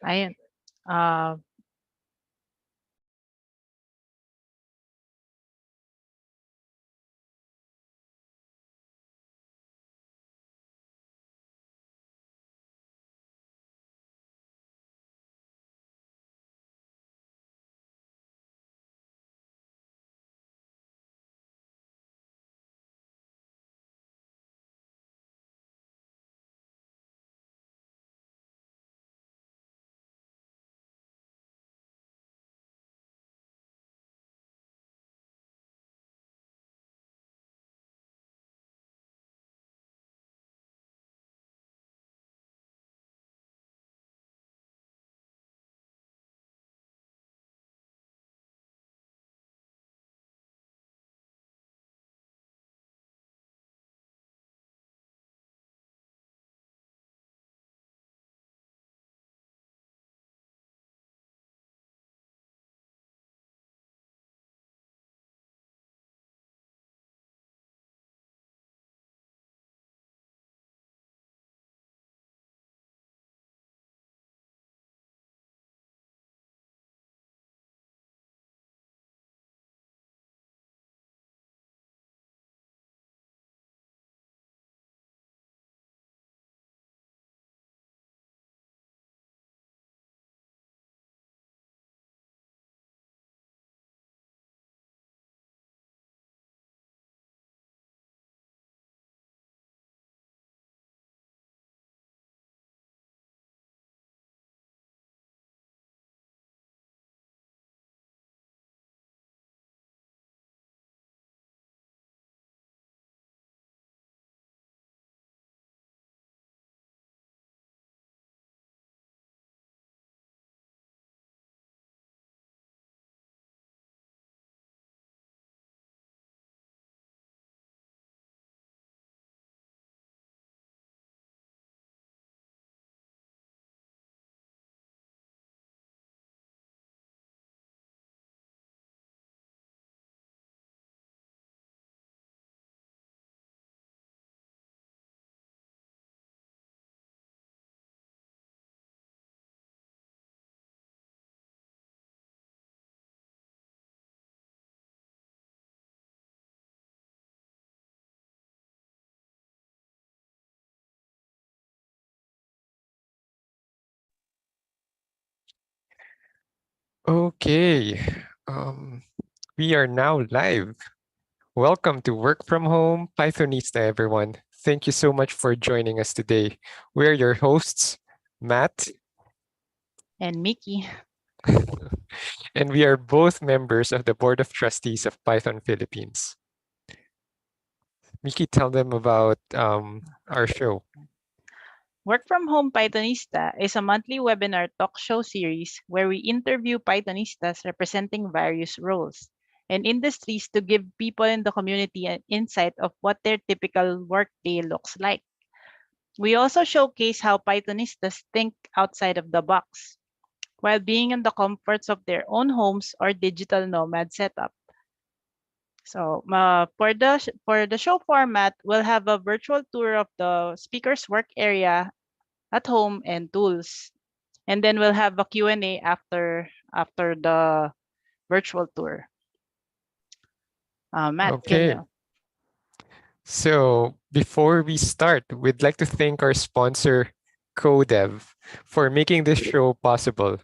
Ayun. Ah, Okay, um, we are now live. Welcome to Work from Home Pythonista, everyone. Thank you so much for joining us today. We're your hosts, Matt, and Mickey. and we are both members of the Board of Trustees of Python Philippines. Miki, tell them about our show. Work from Home Pythonista is a monthly webinar talk show series where we interview Pythonistas representing various roles and industries to give people in the community an insight of what their typical workday looks like. We also showcase how Pythonistas think outside of the box while being in the comforts of their own homes or digital nomad setup. So, for the show format, we'll have a virtual tour of the speaker's work area at home and tools. And then we'll have a Q&A after the virtual tour. Matt, can Okay, so before we start, we'd like to thank our sponsor, CoDev, for making this show possible.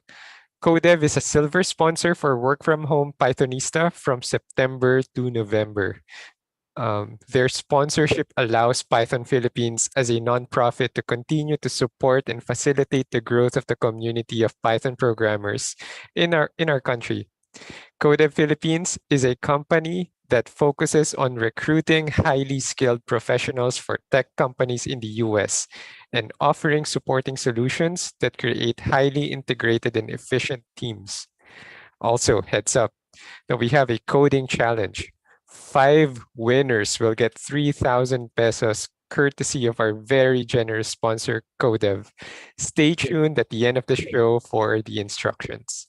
CoDev is a silver sponsor for Work from Home Pythonista from September to November. Their sponsorship allows Python Philippines as a nonprofit to continue to support and facilitate the growth of the community of Python programmers in our country. CoDev Philippines is a company that focuses on recruiting highly skilled professionals for tech companies in the US and offering supporting solutions that create highly integrated and efficient teams. Also, heads up, now we have a coding challenge. 5 winners will get 3,000 pesos courtesy of our very generous sponsor, CoDev. Stay tuned at the end of the show for the instructions.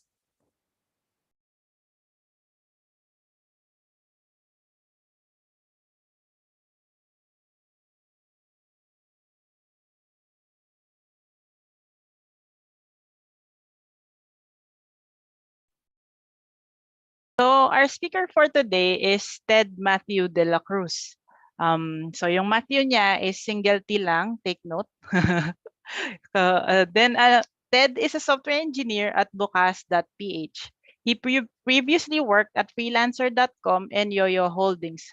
So our speaker for today is Mathew dela Cruz. So yung Matthew niya is single T lang, take note. Then Ted is a software engineer at Bukas.PH. He previously worked at freelancer.com and YOYO Holdings.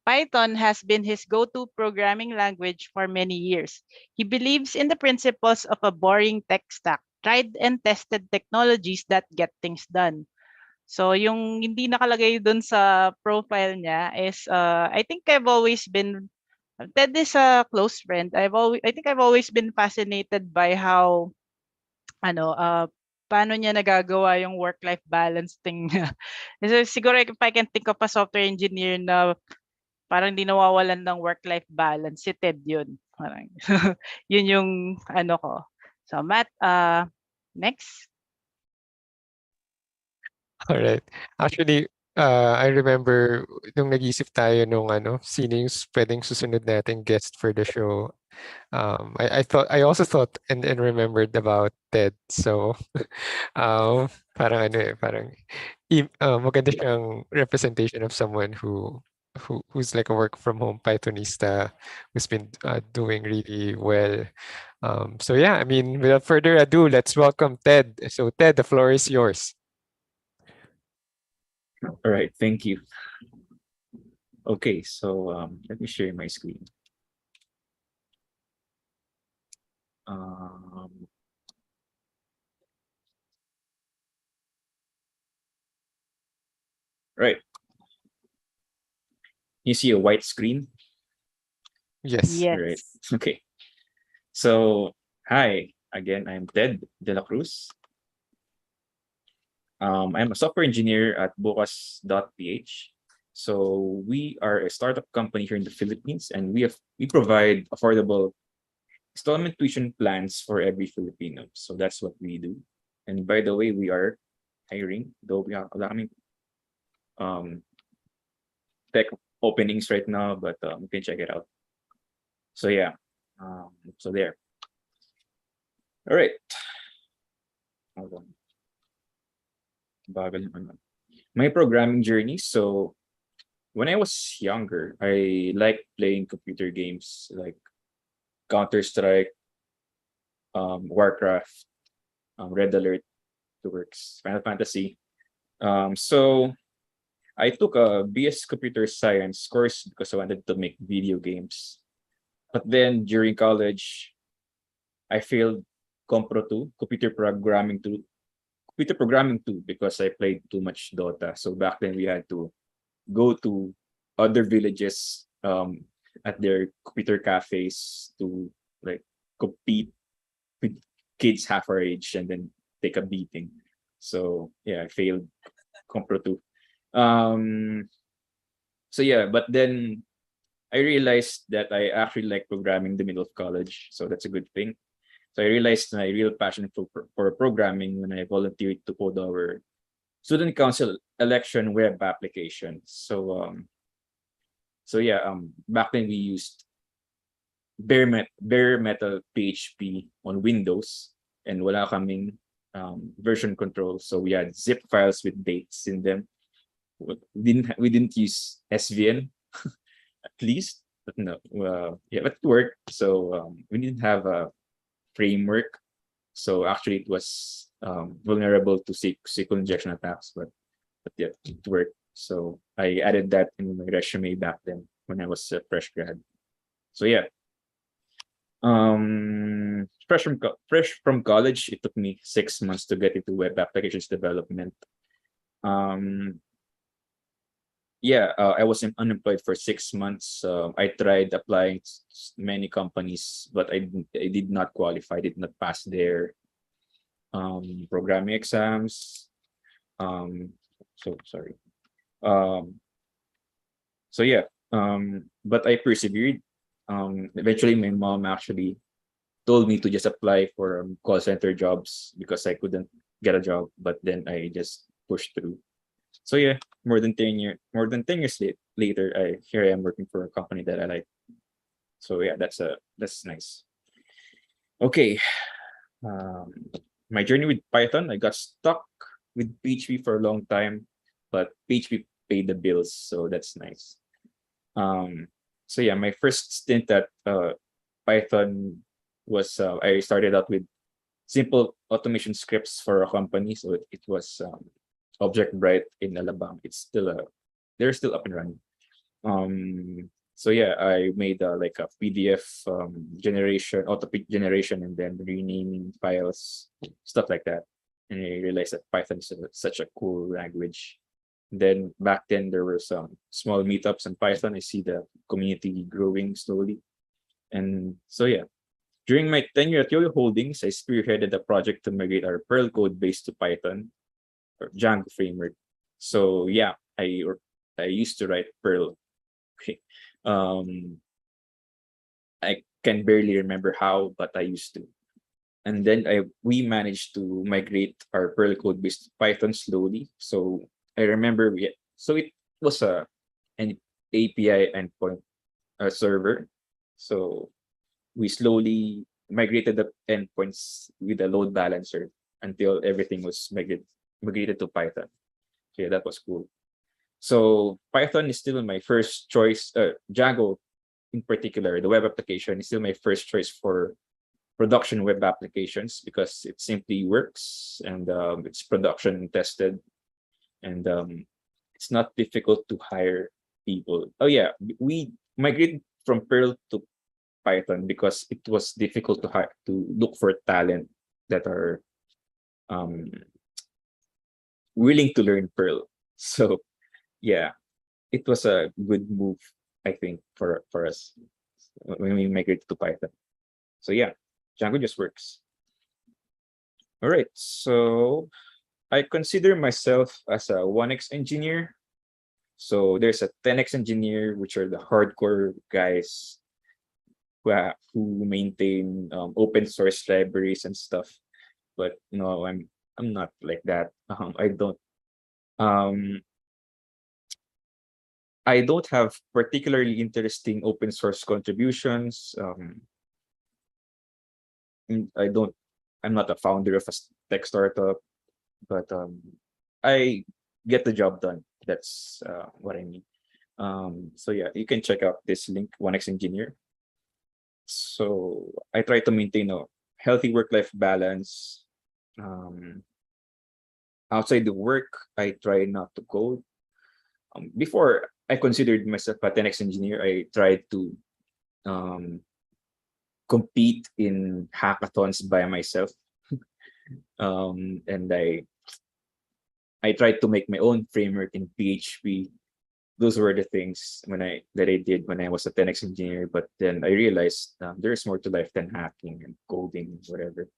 Python has been his go-to programming language for many years. He believes in the principles of a boring tech stack, tried and tested technologies that get things done. So yung hindi nakalagay dun sa profile niya is I think I've always been Ted is a close friend. I think I've always been fascinated by how ano paano niya nagagawa yung work-life balance thing niya. Kasi siguro if I can think of a software engineer na parang hindi nawawalan ng work-life balance, si Ted yun. Parang yun yung ano ko. So Matt, next. Alright. Actually, I remember nung nag-isip tayo nung sino yung pwedeng susunod nating guest for the show. I also thought and remembered about Ted. So, parang parang maganda siyang representation of someone who's like a work from home Pythonista who's been doing really well. So yeah, I mean, without further ado, let's welcome Ted. So Ted, the floor is yours. All right, thank you. Okay, so let me share my screen. Right. You see a white screen? Yes. Yes. Right. Okay. So, hi again. I'm Ted dela Cruz. I'm a software engineer at Bukas.PH. So we are a startup company here in the Philippines, and we provide affordable installment tuition plans for every Filipino. So that's what we do. And by the way, we are hiring, though we are allowing tech openings right now, but you can check it out. So yeah, so there. All right. Hold on. Bagal naman. My programming journey. So when I was younger, I liked playing computer games like Counter-Strike, Warcraft, Red Alert, the works, Final Fantasy. So I took a BS Computer Science course because I wanted to make video games. But then during college, I failed Compro 2, computer programming 2 because I played too much Dota. So back then we had to go to other villages at their computer cafes to like compete with kids half our age and then take a beating. So yeah, I failed Compro 2. So yeah, but then I realized that I actually like programming in the middle of college. So that's a good thing. So I realized my real passion for programming when I volunteered to code our student council election web application. So back then we used bare metal PHP on Windows, and wala kaming version control. So we had zip files with dates in them. We didn't use SVN at least, but no, yeah, but it worked. So we didn't have a framework. So actually, it was vulnerable to SQL injection attacks, but yeah, it worked. So I added that in my resume back then when I was a fresh grad. So yeah, fresh from college, it took me 6 months to get into web applications development. I was unemployed for 6 months. I tried applying many companies, but I did not qualify. Did not pass their programming exams. So sorry. But I persevered. Eventually, my mom actually told me to just apply for call center jobs because I couldn't get a job. But then I just pushed through. So yeah, more than 10 years later, here I am working for a company that I like. So yeah, that's nice. Okay, my journey with Python, I got stuck with PHP for a long time. but PHP paid the bills, so that's nice. So yeah, my first stint at Python was I started out with simple automation scripts for a company. So it was Object Bright in Alabama. They're still up and running. So yeah, I made like a PDF generation, generation, and then renaming files, stuff like that. And I realized that Python is such a cool language. Then back then there were some small meetups on Python. I see the community growing slowly. And so yeah, during my tenure at YOYO Holdings, I spearheaded a project to migrate our Perl code base to Python or Django framework. So yeah, I used to write Perl. Okay. I can barely remember how, but I used to. And then we managed to migrate our Perl code base to Python slowly. So I remember it was an API endpoint server. So we slowly migrated the endpoints with a load balancer until everything was migrated to Python. So yeah, that was cool. So Python is still my first choice. Django, in particular, the web application is still my first choice for production web applications because it simply works and it's production tested, and it's not difficult to hire people. Oh yeah, we migrated from Perl to Python because it was difficult to look for talent that are willing to learn Perl. So yeah, it was a good move, I think, for us when we migrated to Python. So yeah, Django just works. All right, so I consider myself as a 1x engineer. So there's a 10x engineer, which are the hardcore guys who maintain open source libraries and stuff. But no, I'm not like that. Um, I don't have particularly interesting open source contributions. I don't. I'm not a founder of a tech startup, but I get the job done. That's what I mean. So yeah, you can check out this link, 1x Engineer. So I try to maintain a healthy work-life balance. Outside the work, I try not to code. Before I considered myself a 10x engineer, I tried to compete in hackathons by myself. And I tried to make my own framework in PHP. Those were the things that I did when I was a 10x engineer. But then I realized there's more to life than hacking and coding, whatever.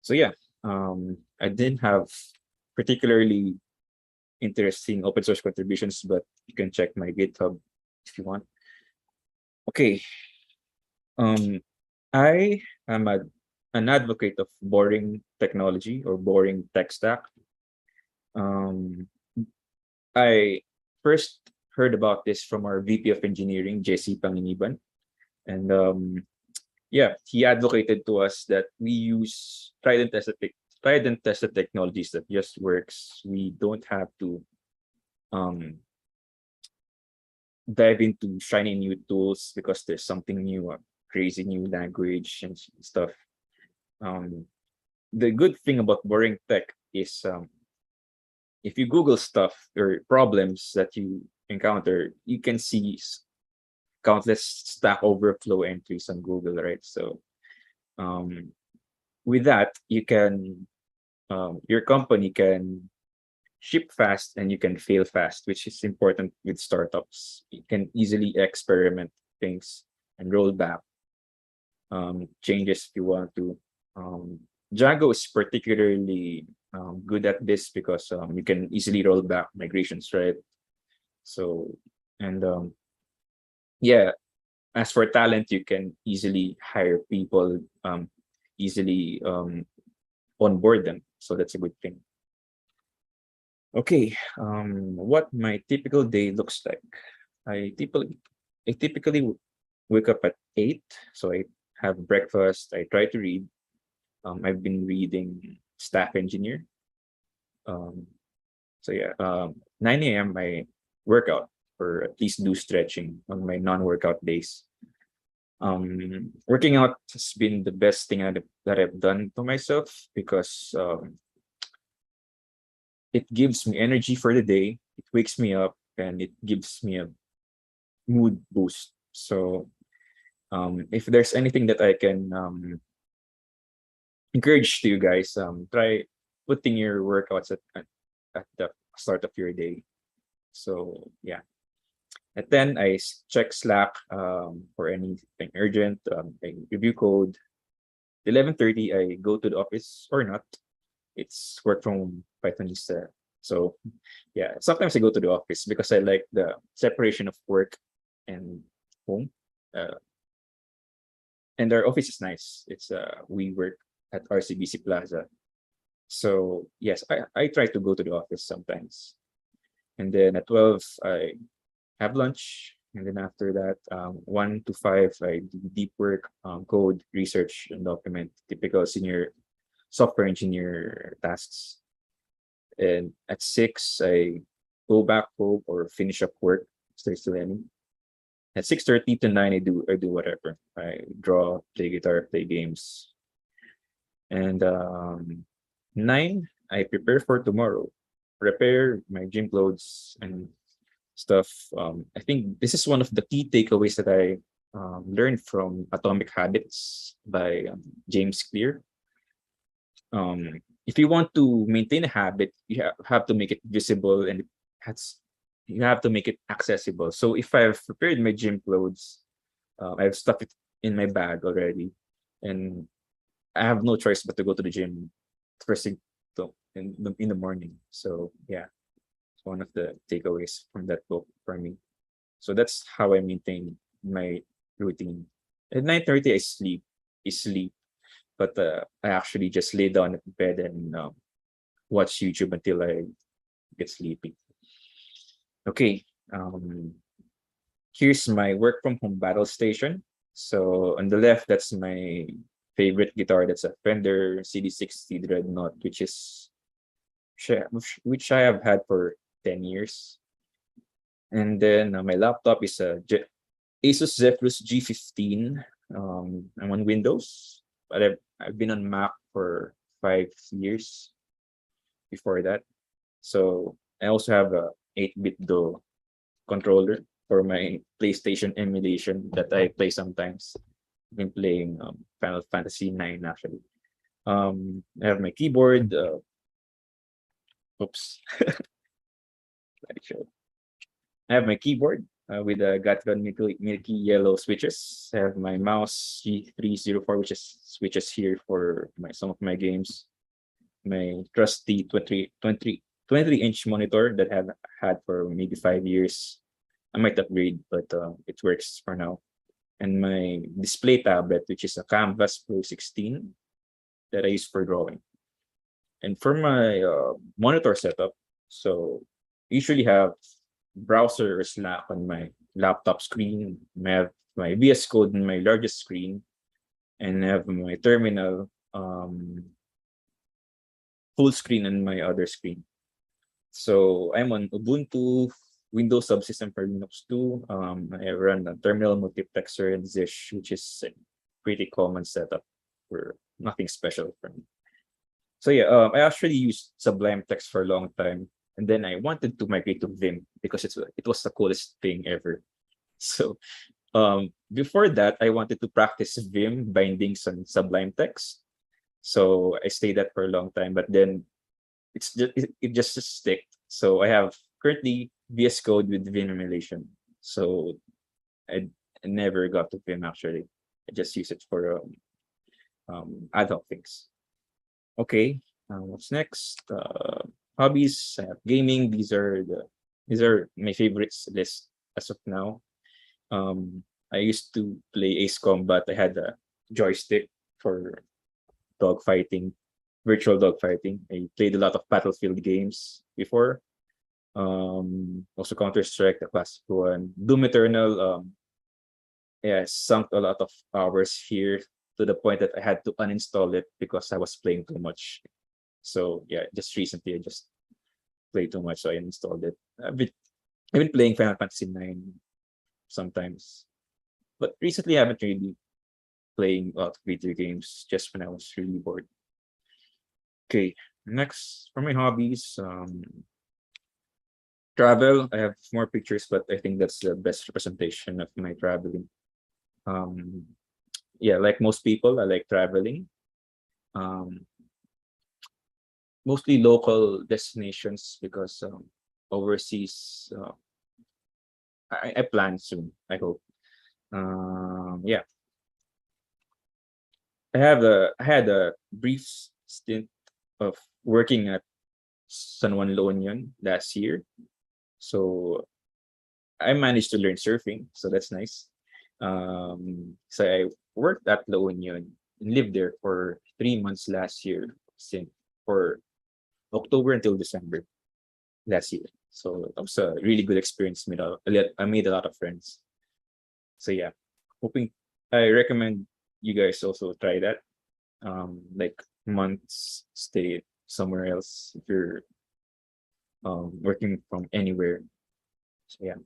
So yeah, I didn't have particularly interesting open source contributions, but you can check my GitHub if you want. Okay. I am an advocate of boring technology or boring tech stack. I first heard about this from our VP of Engineering, Jesse Panginiban. And yeah, he advocated to us that we use tried and tested technologies that just works. We don't have to dive into shiny new tools because there's something new, a crazy new language and stuff. The good thing about boring tech is if you Google stuff or problems that you encounter, you can see countless Stack Overflow entries on Google, right? So with that, you can your company can ship fast and you can fail fast, which is important with startups. You can easily experiment things and roll back changes if you want to. Django is particularly good at this because you can easily roll back migrations, right? So, and yeah, as for talent, you can easily hire people, easily onboard them. So that's a good thing. Okay, what my typical day looks like. I typically wake up at 8, so I have breakfast. I try to read. I've been reading Staff Engineer. So yeah, 9 a.m. I workout or at least do stretching on my non-workout days. Working out has been the best thing that I've done to myself because it gives me energy for the day, it wakes me up, and it gives me a mood boost. So if there's anything that I can encourage to you guys, try putting your workouts at the start of your day. So yeah. At 10, I check Slack for anything urgent. I review code. 11:30, I go to the office or not. It's work from Pythonista. So yeah, sometimes I go to the office because I like the separation of work and home. Uh, and our office is nice. It's we work at RCBC Plaza. So yes, I try to go to the office sometimes. And then at 12, I have lunch. And then after that, 1 to 5, I do deep work, code, research, and document typical senior software engineer tasks. And at 6, I go back home or finish up work. If there's still any. At 6:30 to 9, I do whatever. I draw, play guitar, play games. And 9, I prepare for tomorrow. Prepare my gym clothes and stuff. I think this is one of the key takeaways that I learned from Atomic Habits by James Clear. If you want to maintain a habit, you have to make it visible, and you have to make it accessible. So if I've prepared my gym clothes, I've stuffed it in my bag already, and I have no choice but to go to the gym first thing in the morning. So yeah, it's one of the takeaways from that book for me. So that's how I maintain my routine. At 9:30, I sleep, but I actually just lay down at bed and watch YouTube until I get sleepy. Okay, here's my work from home battle station. So on the left, that's my favorite guitar. That's a Fender CD60 Dreadnought, which I have had for 10 years. And then my laptop is a Asus Zephyrus G15. I'm on Windows, but I've been on Mac for 5 years before that. So I also have a 8-bit Do controller for my PlayStation emulation that I play sometimes. I've been playing Final Fantasy 9 actually. I have my keyboard. Oops. Let me show. I have my keyboard with a Gatron Milky Yellow switches. I have my mouse G304, which is switches here for some of my games. My trusty 20-inch monitor that I've had for maybe 5 years. I might upgrade, but it works for now. And my display tablet, which is a Canvas Pro 16 that I use for drawing. And for my monitor setup, so usually have browser or Slack on my laptop screen. I have my VS Code on my largest screen, and I have my terminal full screen on my other screen. So I'm on Ubuntu, Windows subsystem for Linux 2. I run a terminal multiplexer and Zish, which is a pretty common setup for nothing special for me. So yeah, I actually used Sublime Text for a long time, and then I wanted to migrate to Vim because it was the coolest thing ever. So before that, I wanted to practice Vim bindings on Sublime Text. So I stayed that for a long time, but then it just stick. So I have currently VS Code with Vim emulation. So I never got to Vim actually. I just use it for ad hoc things. Okay, what's next? Hobbies, gaming. These are my favorites list as of now. I used to play Ace Combat. I had a joystick for dogfighting, virtual dogfighting. I played a lot of Battlefield games before. Also Counter Strike, the classic one. Doom Eternal. Yeah, I sunk a lot of hours here to the point that I had to uninstall it because I was playing too much. So yeah, just recently I just play too much, so I installed it. I've been playing Final Fantasy 9 sometimes, but recently I haven't really playing video games, just when I was really bored. Okay, next for my hobbies, travel. I have more pictures, but I think that's the best representation of my traveling. Um, yeah, like most people, I like traveling. Um, Mostly local destinations because overseas, I plan soon. I hope. Yeah, I had a brief stint of working at San Juan La Union last year, so I managed to learn surfing, so that's nice. So I worked at La Union and lived there for 3 months last year, since for October until December last year. So it was a really good experience. I made a lot of friends. So yeah, hoping I recommend you guys also try that. Like months stay somewhere else if you're working from anywhere. So yeah,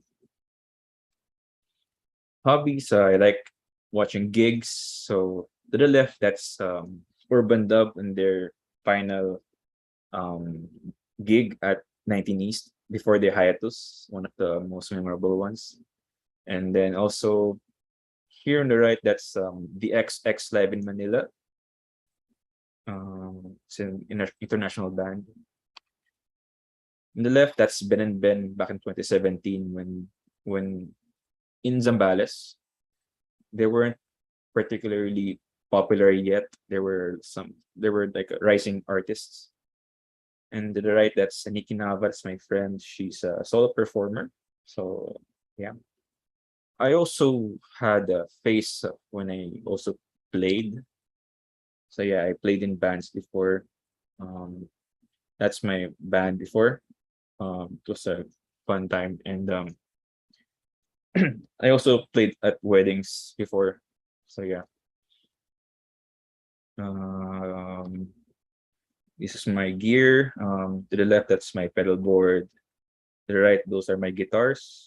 hobbies. I like watching gigs. So to the left, that's Urban Dub and their final um gig at 19 East before the hiatus, one of the most memorable ones. And then also here on the right, that's the XX Live in Manila. It's an international band. On the left, that's Ben and Ben back in 2017 when in Zambales, they weren't particularly popular yet. There were like rising artists. And to the right, that's Nikki Nava, that's my friend. She's a solo performer. So yeah. I also had a phase when I also played. So yeah, I played in bands before. Um, that's my band before. It was a fun time, and I also played at weddings before. So yeah. Um, this is my gear. To the left, that's my pedal board. To the right, those are my guitars.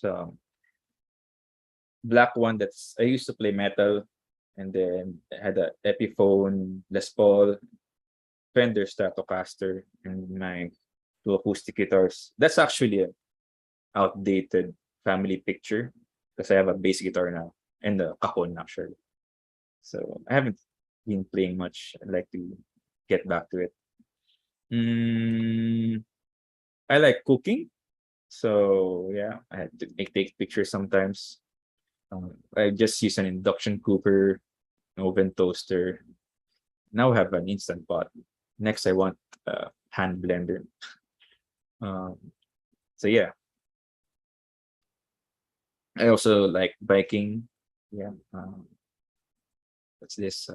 Black one, that's I used to play metal, and then I had a Epiphone, Les Paul, Fender Stratocaster, and my two acoustic guitars. That's actually a outdated family picture because I have a bass guitar now and a cajon actually. So I haven't been playing much. I'd like to get back to it. Mm, I like cooking. So yeah, I had to take pictures sometimes. I just use an induction cooker, oven toaster. Now I have an instant pot. Next, I want a hand blender. Um, so yeah, I also like biking. Yeah, what's this?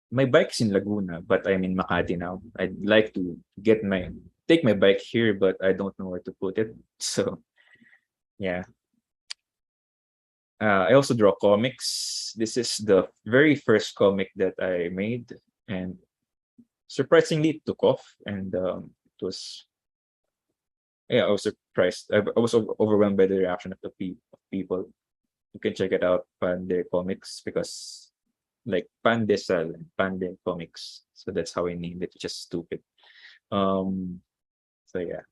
My bike's in Laguna, but I'm in Makati now. I'd like to take my bike here, but I don't know where to put it. So yeah. I also draw comics. This is the very first comic that I made, and surprisingly, it took off. And it was yeah, I was surprised. I was overwhelmed by the reaction of of people. You can check it out, Pande Comics, because like Pandesal and Pande Comics. So that's how I named it, which is stupid. Um, so yeah.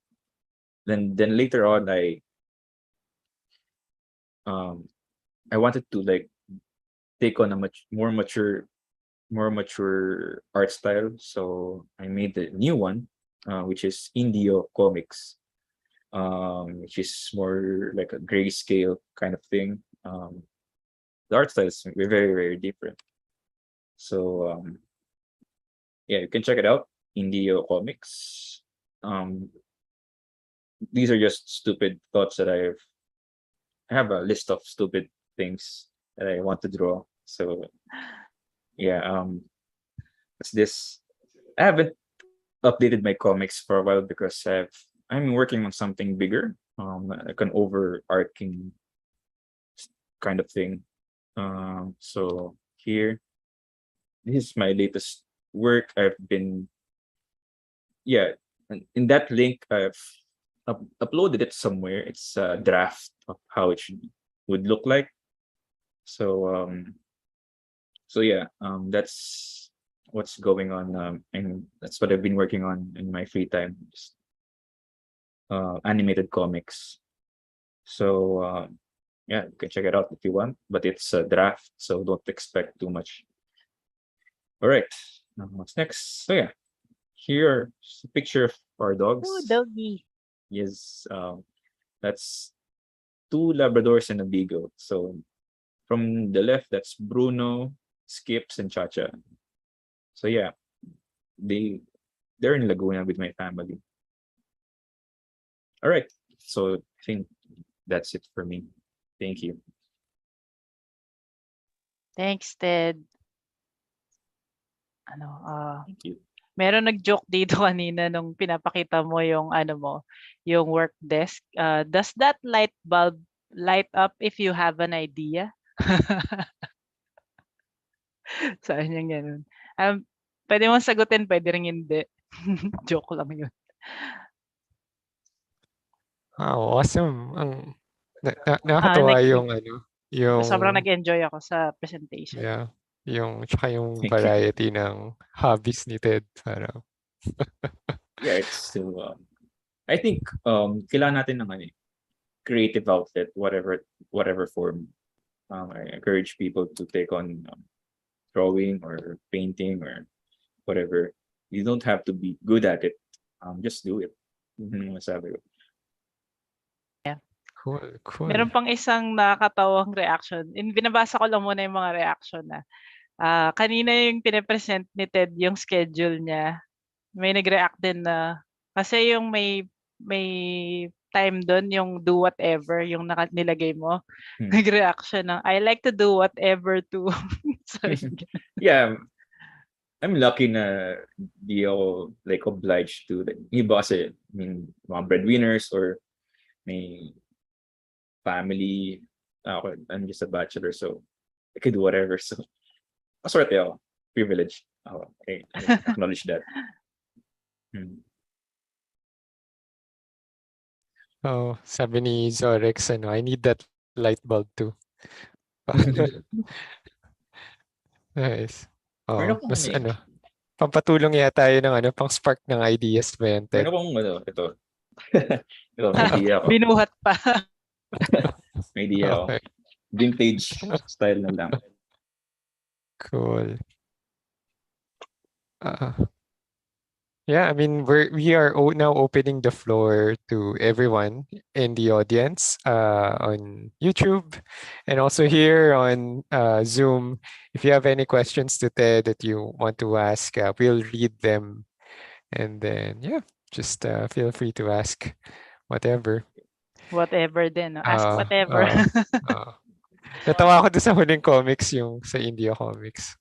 Then later on, um I wanted to like take on a more mature art style. So I made the new one, which is Indio Comics, which is more like a grayscale kind of thing. The art style is very, very different. So yeah, you can check it out, Indio Comics. Um, these are just stupid thoughts that I have a list of stupid things that I want to draw. So yeah, what's this? I haven't updated my comics for a while because I'm working on something bigger, like an overarching kind of thing. So here, this is my latest work. Yeah, And in that link, I've uploaded it somewhere. It's a draft of how it would look like. So yeah, that's what's going on, and that's what I've been working on in my free time. Just, animated comics. So yeah, you can check it out if you want, but it's a draft, so don't expect too much. All right, now what's next? So yeah, here's a picture of our dogs. Ooh, doggy. Yes, that's two Labradors and a Beagle. So from the left, that's Bruno, Skips, and Chacha. So yeah, they're in Laguna with my family. All right, so I think that's it for me. Thank you. Thanks, Ted. Thank you. Meron nag-joke dito kanina nung pinapakita mo yung yung work desk. Does that light bulb light up if you have an idea? Saan yung ganun? Pwede mong sagutin, pwede rin hindi. Joke lang yun. Wow, awesome. Nakakatuwa yung Sobrang yung nag-enjoy ako sa presentation. yeah, tsaka yung Thank you. variety ng hobbies ni Ted. Parang, Yeah, it's still. I think kailangan natin ng creative outlet, whatever form. I encourage people to take on drawing or painting or whatever. You don't have to be good at it. Just do it. Masabi ko. cool. Meron pang isang nakakatawang reaction. Binabasa ko lang muna yung mga reaction na. Kanina yung pinapresent ni Ted yung schedule niya. May nag-react din na kasi yung may time doon yung do whatever yung nilagay mo. Nag-react siya ng I like to do whatever too. Yeah, I'm lucky na di ako like obliged to. Like, iba kasi, I mean, mga breadwinners or may family. I'm just a bachelor, so I can do whatever. So, maswerte ako. Privilege. I acknowledge that. Oh, sabi ni Zorex, I need that light bulb too. Nice. Meron Oh, akong mas pampatulong yata yun ng pang spark ng ideas ba yan, Ted? meron akong ito. Ito, may idea ako. Binuhat pa. May idea ako. Okay. Vintage style na lang. Cool. Yeah, I mean, we are now opening the floor to everyone in the audience on YouTube and also here on Zoom. If you have any questions to Ted that you want to ask, we'll read them. And then, yeah, just feel free to ask whatever. Whatever din. Ask whatever. Natawa ako doon sa huling comics, yung sa India Comics.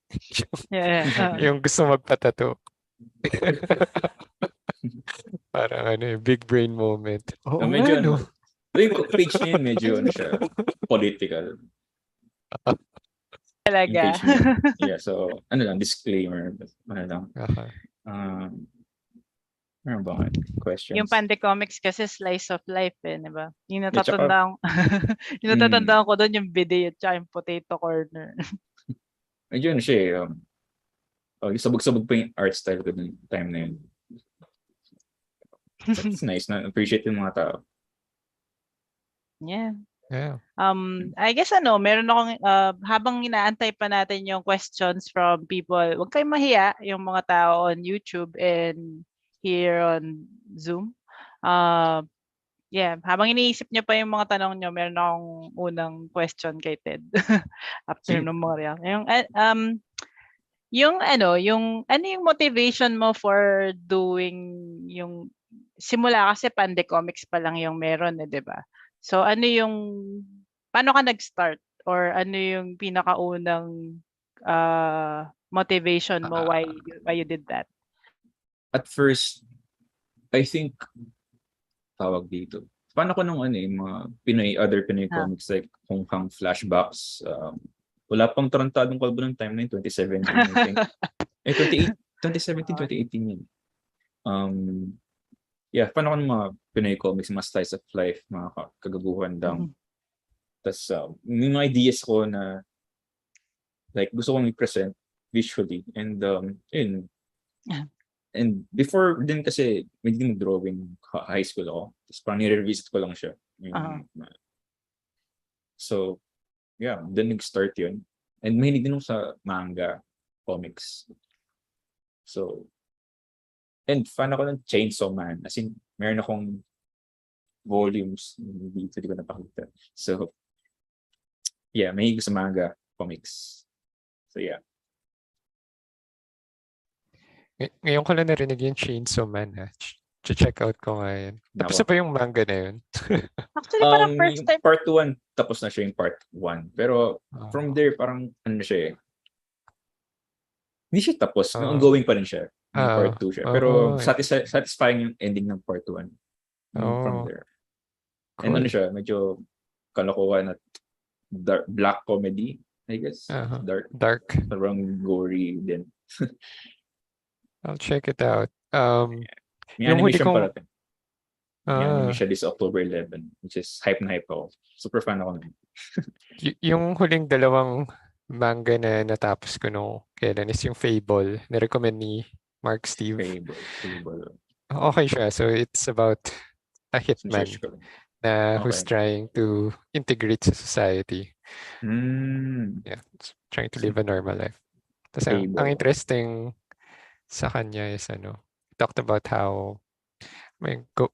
Yung gusto magpatato. Parang big brain moment. Oo, medyo yung page niya medyo siya, political. Talaga. Yeah, so disclaimer. Ano ba questions? Yung Pande Comics kasi slice of life di ba? Yung natatandaan ko doon yung bidet at saka yung potato corner. Medyo siya sabog-sabog pa yung art style ko ng time na yun. It's nice na appreciate yung mga tao. Yeah. Yeah. I guess meron akong habang inaantay pa natin yung questions from people, huwag kayong mahiya yung mga tao on YouTube and here on Zoom. Yeah, habang iniisip niyo pa yung mga tanong niyo, meron akong unang question kay Ted after ng mga reaction. Yung motivation mo for doing yung simula kasi Pande Comics pa lang yung meron 'di ba? So paano ka nag-start or ano yung pinakaunang motivation mo why you did that? At first, I think tawag dito. Paano ko nung mga other Pinoy comics like Hong Kong flashbacks, wala pang tarantadong kalbo ng time na yun, 2017 I think. 2017, 2018 yun. yeah, fan ako ng mga Pinoy comics, mga slice of life, mga kagaguhan lang. Tapos may mga ideas ko na like gusto kong i-present visually and yun. And before din kasi hindi mag-drawing high school ako. Tapos parang nire-revisit ko lang siya. So yeah, then nag-start yun. And mahilig din ako sa manga comics. So and fan ako ng Chainsaw Man. As in, meron akong volumes dito, di ko napakita. So yeah, mahilig sa manga comics. So yeah. Ngayon ko lang narinig yung Chainsaw Man, ha. Check out ko nga yan. Tapos na ba yung manga na yun? Actually, parang first Yung time. part 1, tapos na siya yung part 1. Pero from there, parang ano siya eh. Hindi siya tapos. Ongoing pa rin siya. May part 2 siya. Pero satisfying yung ending ng part 1. From there. Cool. And ano siya, medyo kalokohan at black comedy, I guess. Dark. Parang gory din. I'll check it out. May animation parating. May animation this October 11, which is hype na hype ako. Super fan ako nun. Yung huling dalawang manga na natapos ko nung kailan is yung Fable. Na-recommend ni Mark Steve. Fable. Okay siya. So it's about a hitman na who's trying to integrate sa society. Yeah, trying to live a normal life. Tapos ang interesting sa kanya is talked about how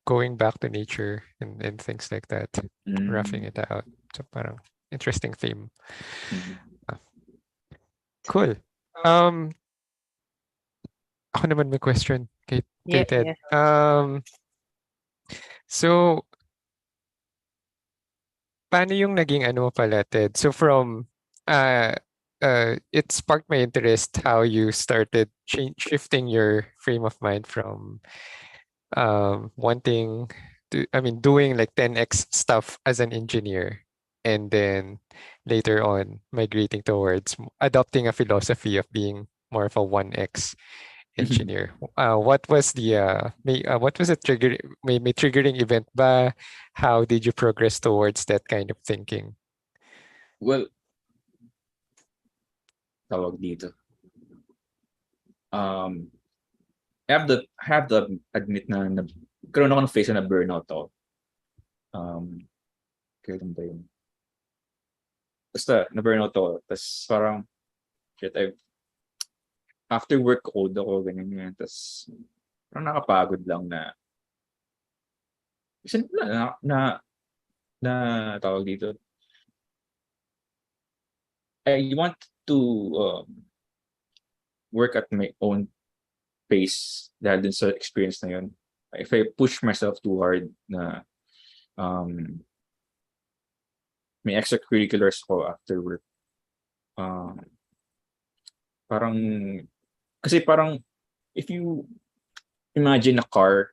going back to nature and things like that, roughing it out. So parang interesting theme. Cool. Ako naman may question kay Ted. So paano yung naging pala, Ted? So from it sparked my interest how you started shifting your frame of mind from wanting to, doing like 10x stuff as an engineer, and then later on migrating towards adopting a philosophy of being more of a 1x engineer. What was the trigger? May triggering event ba? How did you progress towards that kind of thinking? Well, tawag dito. I have to admit na karoon ako ng phase na burnout ako. Kailan ba yun? Basta, na-burnout ako. Tapos parang, shit, after work code ako, ganyan. Tapos, parang nakapagod lang na, kasi na tawag dito. I want to work at my own pace dahil dun sa experience na yun. If I push myself too hard na may extracurriculars ko after work, parang if you imagine a car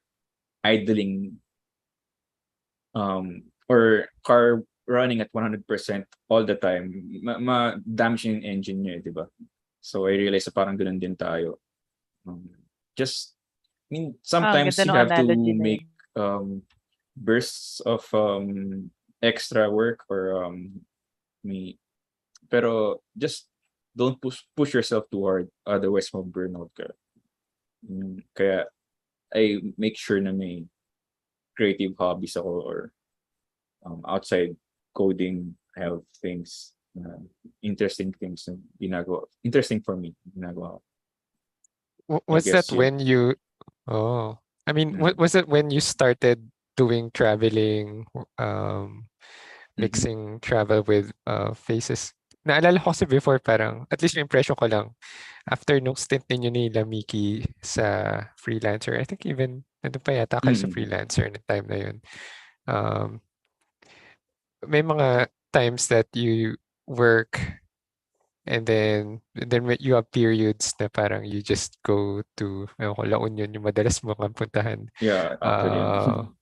idling or car running at 100% all the time, ma-damage yung engine niya, di ba? So I realize na parang ganun din tayo. Sometimes you have to make bursts of extra work or pero just don't push yourself too hard, otherwise ma-burnout ka. Kaya I make sure na may creative hobbies ako or outside coding, I have things, interesting things na ginagawa. Interesting for me, ginagawa. Was that when you was it when you started doing traveling, mixing travel with faces? Naalala ko kasi before, parang at least yung impression ko lang after nung stint ninyo ni Lamiki sa freelancer, I think even nandun pa yata kayo sa freelancer na time na yun. May mga times that you work and then you have periods na parang you just go to La Union, yung madalas mo kang puntahan. Yeah, actually.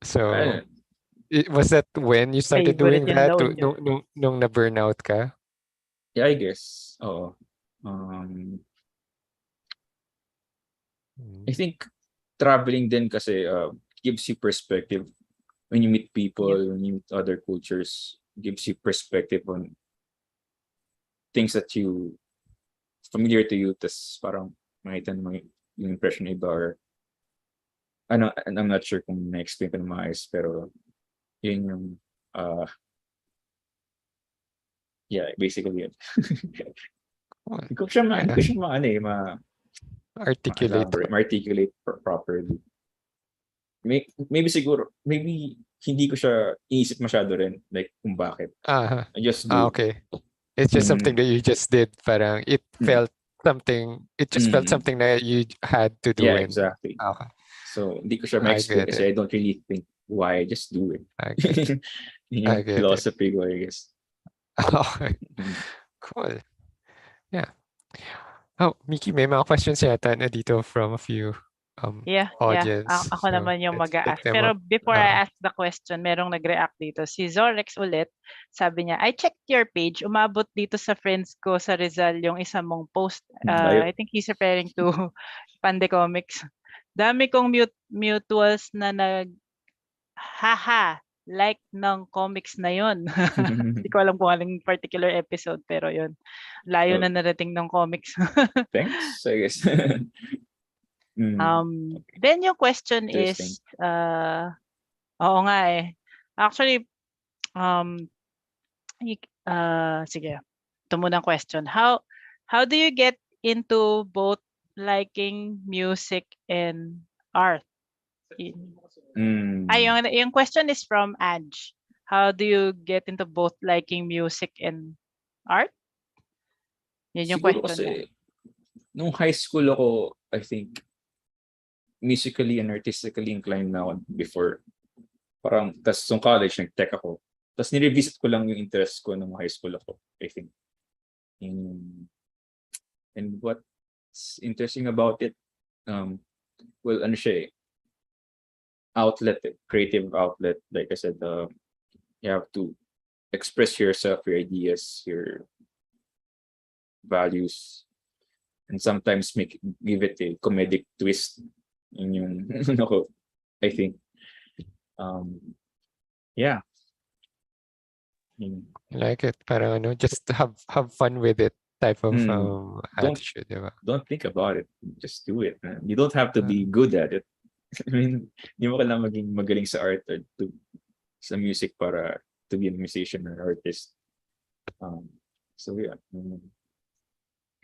So was that when you started doing that nung na-burnout ka? Yeah, I guess. I think traveling din kasi gives you perspective when you meet people, when you meet other cultures, gives you perspective on things that you familiar to you, tas parang makita mo yung impression ng iba or ano, I'm not sure kung na-explain ko na maayos, pero yun yung yeah, basically yun. Hindi ko siya Articulate. ma-articulate properly. Maybe siguro, maybe hindi ko siya iisip masyado rin, like kung bakit. I just do. Okay. It's just something that you just did. Parang it felt something. It just felt something that you had to do. Yeah, exactly. Okay. So hindi ko siya I ma-explain get kasi I don't really think why. I just do it. I get it. Yun yung philosophy ko, I guess. Okay. Cool. Yeah. Oh, Mickey, may mga questions yata na dito from a few audience. Ako naman yung let's mag-a-ask. pick them Pero up. before I ask the question, merong nag-react dito. Si Zorex ulit, sabi niya, I checked your page. Umabot dito sa friends ko sa Rizal yung isa mong post. I think he's referring to Pande Comics. Dami kong mutuals na like ng comics na yon. Hindi ko alam kung anong particular episode, pero yon. Layo na narating ng comics. Thanks, I guess. Then yung question is, oo nga eh. Actually, sige, ito muna ang question. How do you get into both liking music and art? Yung question is from Ange. How do you get into both liking music and art? Yan yung Siguro question kasi, niya. nung high school ako, I think, musically and artistically inclined na ako before. Parang, tas nung college, nag-tech ako. Tas nirevisit ko lang yung interest ko nung high school ako, I think. And what's interesting about it, well, ano siya eh, outlet, creative outlet. Like I said, you have to express yourself, your ideas, your values, and sometimes give it a comedic twist in yung I think. Yeah. I like it. Parang just have fun with it type of attitude, diba? Don't think about it. Just do it, man. You don't have to be good at it. I mean, hindi mo kailangan maging magaling sa art or sa music para to be a musician or artist. So yeah.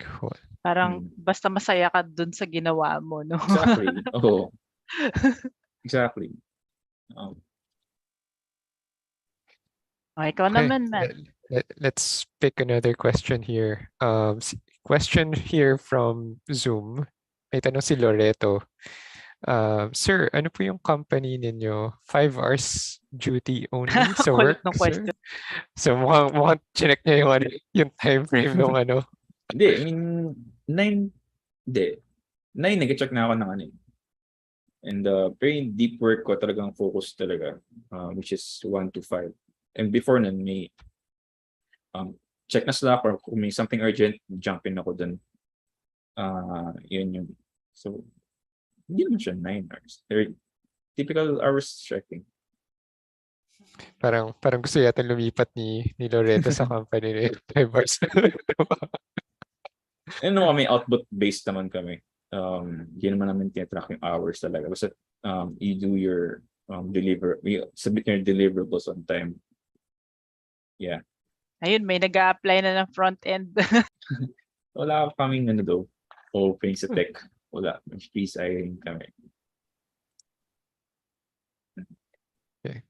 Cool. Parang basta masaya ka dun sa ginawa mo, no? Exactly. Oh. Exactly. Ikaw naman, Matt. Let's pick another question here. Question here from Zoom. May tanong si Loreto. Sir, ano po yung company ninyo? 5 hours duty only sa work, sir? So mukhang check niya yung time frame ng Hindi, I mean, 9, nag-check na ako ng And very deep work ko talagang focus talaga, which is 1 to 5. And before nun, may check na Slack or kung may something urgent, jump in ako dun. Yun yun. So, hindi naman siya 9 hours. Typical hours checking. Parang gusto yata lumipat ni Loreto sa company ni 5 hours. And kami output-based naman kami. Hindi naman namin tinatrack yung hours talaga. Basta you do your you submit your deliverables on time. Yeah. Ayun, may nag-a-apply na ng front end. Wala kaming opening sa tech. Wala. Please, hiring kami. Okay.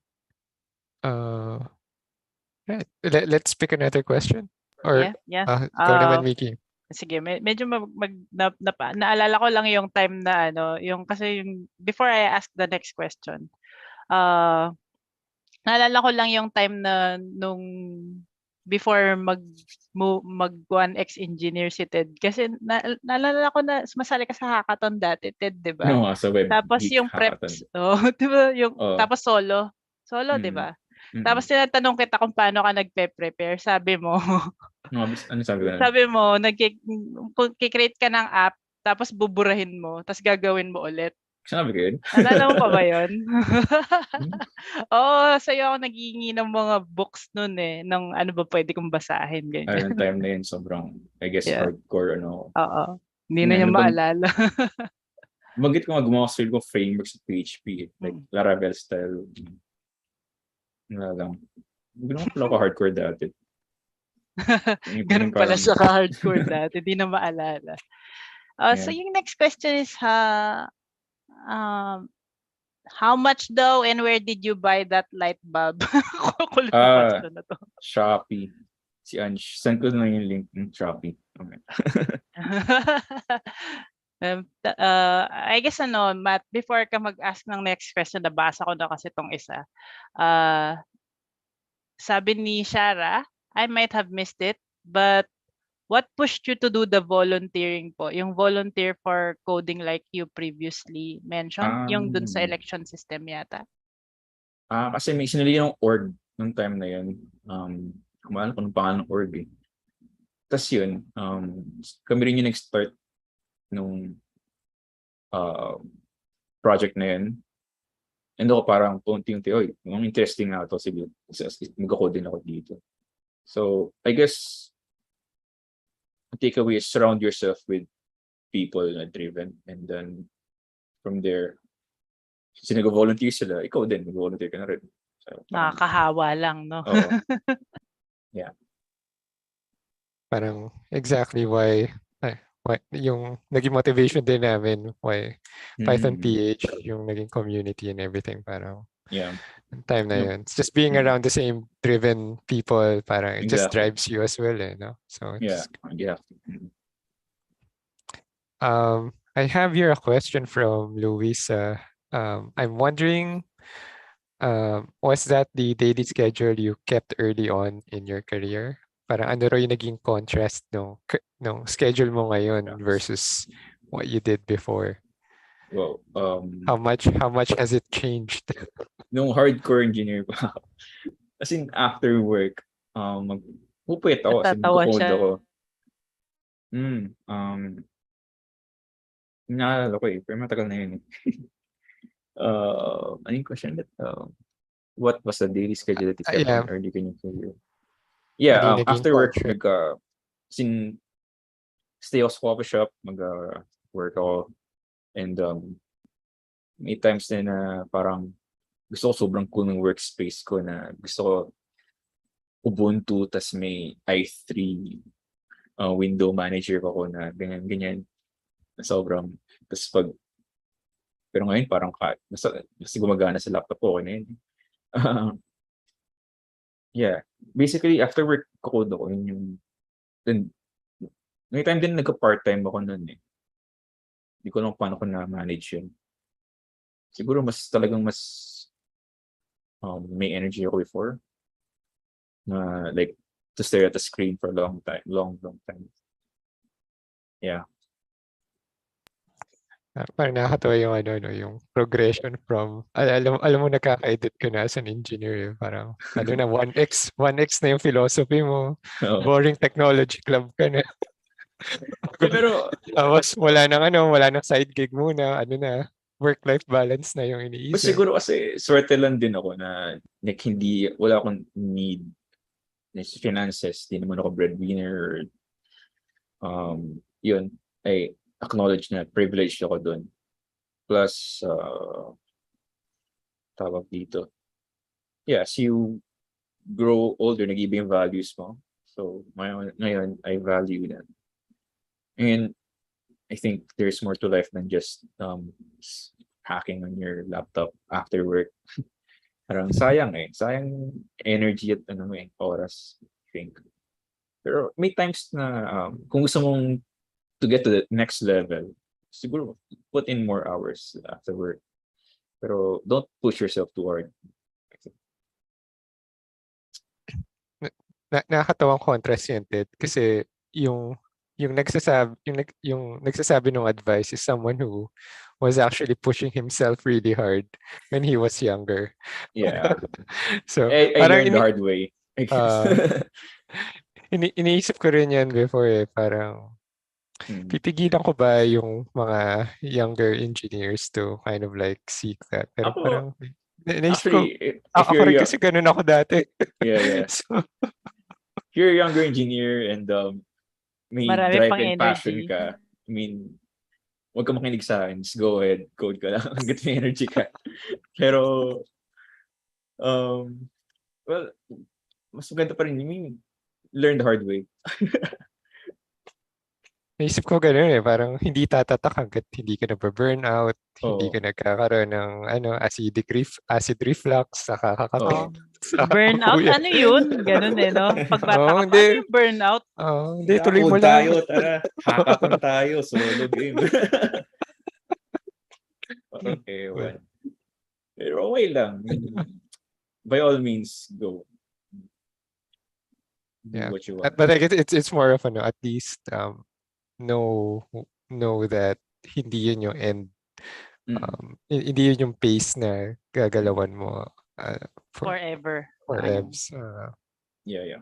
Right. Let's pick another question. Or yeah. Ikaw naman, Mickey. Sige, medyo naalala ko lang yung time na kasi yung before I ask the next question. Naalala ko lang yung time na nung before mag 1X engineer si Ted, kasi naalala ko na masali ka sa hackathon dati, Ted, 'di ba? No, sa web tapos geek yung hackathon. preps, 'di ba, yung tapos solo, 'di ba? Tapos tinatanong kita kung paano ka nagpe-prepare, sabi mo. Ano sabi ko? Sabi mo, nagki-create ka ng app, tapos buburahin mo, tapos gagawin mo ulit. Sinabi ko yun? Naalala mo pa ba yun? Hmm? Oo, sa'yo ako naghihingi ng mga books nun eh, ng ano ba pwede kong basahin, ganyan. Yung time na yun, sobrang, I guess, Yeah, hardcore, ano. oo. Hindi Yun na nga, niya maalala. Banggit ko nga gumawa ko ko framework sa PHP, like Mm. Laravel style. Wala lang. Ginawa pala ako hardcore dati. Ganun Yung pala parang, siya ka-hardcore dati, hindi na maalala. So yeah. yung next question is, um, how much daw and where did you buy that light bulb? Kulit na Ah, question na to. Shopee. Si Ange. Send ko na yung link ng Shopee. Okay. I guess Matt, before ka mag-ask ng next question, nabasa ko na kasi tong isa. Sabi ni Shara, I might have missed it, but what pushed you to do the volunteering po? Yung volunteer for coding like you previously mentioned, yung dun sa election system yata. Kasi may sinili yung org nung time na yun. Kumalan ko ng pangalan ng org eh. Tapos yun, kami rin yung nag-start nung project na yun. And ako parang unti-unti, oy, yung interesting na ito, sige, mag-code din ako dito. So, I guess, the takeaway is surround yourself with people na driven. And then, from there, kasi nag-volunteer sila, ikaw din, mag-volunteer ka na rin. So, Nakakahawa lang, no? Oo. Yeah. Parang exactly why yung naging motivation din namin why Python.PH yung naging community and everything parang Yeah. time na yun. It's just being around the same driven people parang it just Exactly. drives you as well no? So it's, Yeah. I have here a question from Luisa. I'm wondering was that the daily schedule you kept early on in your career? Parang ano raw yung naging contrast nung schedule mo ngayon versus what you did before? Well, How much has it changed? nung hardcore engineer pa, as in after work, pupuyat ako, as in Natatawa magko-code siya. ako. Naalala ko pero matagal na yun eh. Ano yung question that? What was the daily schedule that you kept on early in your career? Yeah, Ano yung naging after work, contrast? sin stay ako sa coffee shop, work ako, and may times na parang gusto ko sobrang cool ng workspace ko na gusto ko Ubuntu, tas may i3 window manager ko na ganyan. Na sobrang, pero ngayon parang basta gumagana sa laptop ko, okay na yun. Yeah, basically after work code ako, yun yung, then, may time din nagka-part-time ako nun eh. Hindi ko lang paano ko na-manage yun. Siguro talagang mas may energy ako before. Na like to stare at the screen for a long time. Yeah. Parang nakakatawa yung yung progression from alam mo nakaka-edit ka na as an engineer parang na 1x na yung philosophy mo. Boring technology club ka na. Pero tapos wala nang side gig muna, work-life balance na yung iniisip. siguro kasi swerte lang din ako na like wala akong need finances, di naman ako breadwinner. Yun, I acknowledge na privileged ako doon. Plus, tawag dito. Yeah, as you grow older, nag-iba yung values mo. So, ngayon, I value that. And I think there's more to life than just hacking on your laptop after work. Parang sayang energy at oras, I think. Pero may times na kung gusto mong to get to the next level, siguro put in more hours after work. Pero don't push yourself too hard. Nakakatawang contrast yun, Ted, kasi yung nagsasabi ng advice is someone who was actually pushing himself really hard when he was younger. Yeah. So, I learned the hard way, I guess. iniisip ko rin yan before parang pipigilan ko ba yung mga younger engineers to kind of like seek that? Pero Ako, parang naisip ko, actually, if ako you're rin kasi ganun ako dati. yeah, So, if you're a younger engineer and may Marami drive pang and passion energy. ka, I mean, huwag ka makinig sa akin. Just go ahead, code ka lang hanggat may energy ka. Pero, well, mas maganda pa rin. I mean, learn the hard way. naisip ko ganun parang hindi tatatak hanggat hindi ka na-burn out, hindi ka Oo. nagkakaroon ng acid reflux, nakakakapit Oh. sa Burnout, kuya. ano yun? Ganun no? Pagbata ka pa, ano Hindi. yung burnout? Hindi, tuloy mo Code lang. tayo, tara. Hackathon tayo, solo game. Okay, well. Pero okay lang. By all means, go. Do Yeah. what you want. But I guess it's more of at least know that hindi yun yung end. Hindi yun yung pace na gagalawan mo Forever. for EBS. Yeah.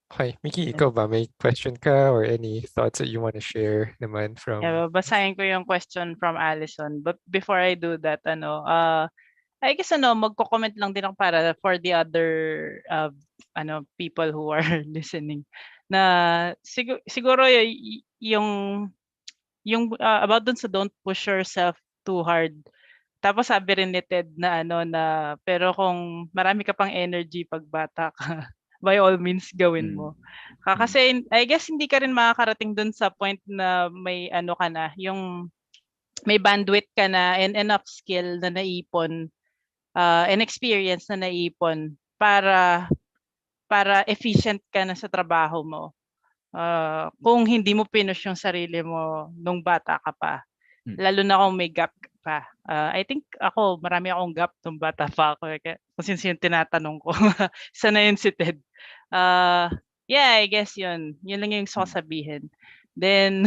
Okay, Mickey, ikaw ba? May question ka or any thoughts that you want to share naman from... Yeah, babasahin ko yung question from Allison. But before I do that, I guess magko-comment lang din ako para for the other people who are listening. Na siguro yung about dun sa don't push yourself too hard. Tapos sabi rin ni Ted na pero kung marami ka pang energy pag bata ka, by all means gawin mo. Kasi I guess hindi ka rin makakarating dun sa point na may ka na, yung may bandwidth ka na and enough skill na naipon and experience na naipon para efficient ka na sa trabaho mo. Kung hindi mo pinush yung sarili mo nung bata ka pa. Lalo na kung may gap pa. I think ako, marami akong gap nung bata pa ako. Kung sino tinatanong ko. Sana yun si Ted. Yeah, I guess yun. Yun lang yung sasabihin. Then,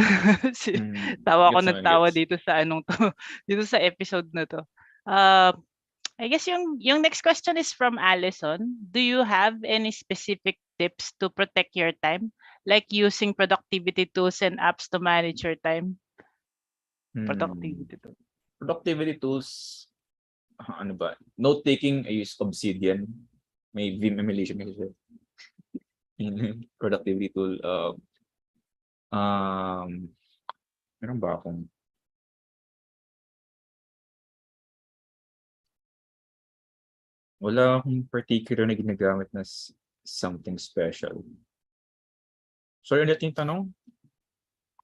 tawa ako nagtawa dito sa dito sa episode na to. I guess yung next question is from Allison. Do you have any specific tips to protect your time? Like using productivity tools and apps to manage your time? Productivity tools, ano ba? Note-taking, I use Obsidian. May Vim emulation kasi siya. Productivity tool. Meron ba akong wala akong particular na ginagamit na something special. Sorry, ulit yung tanong?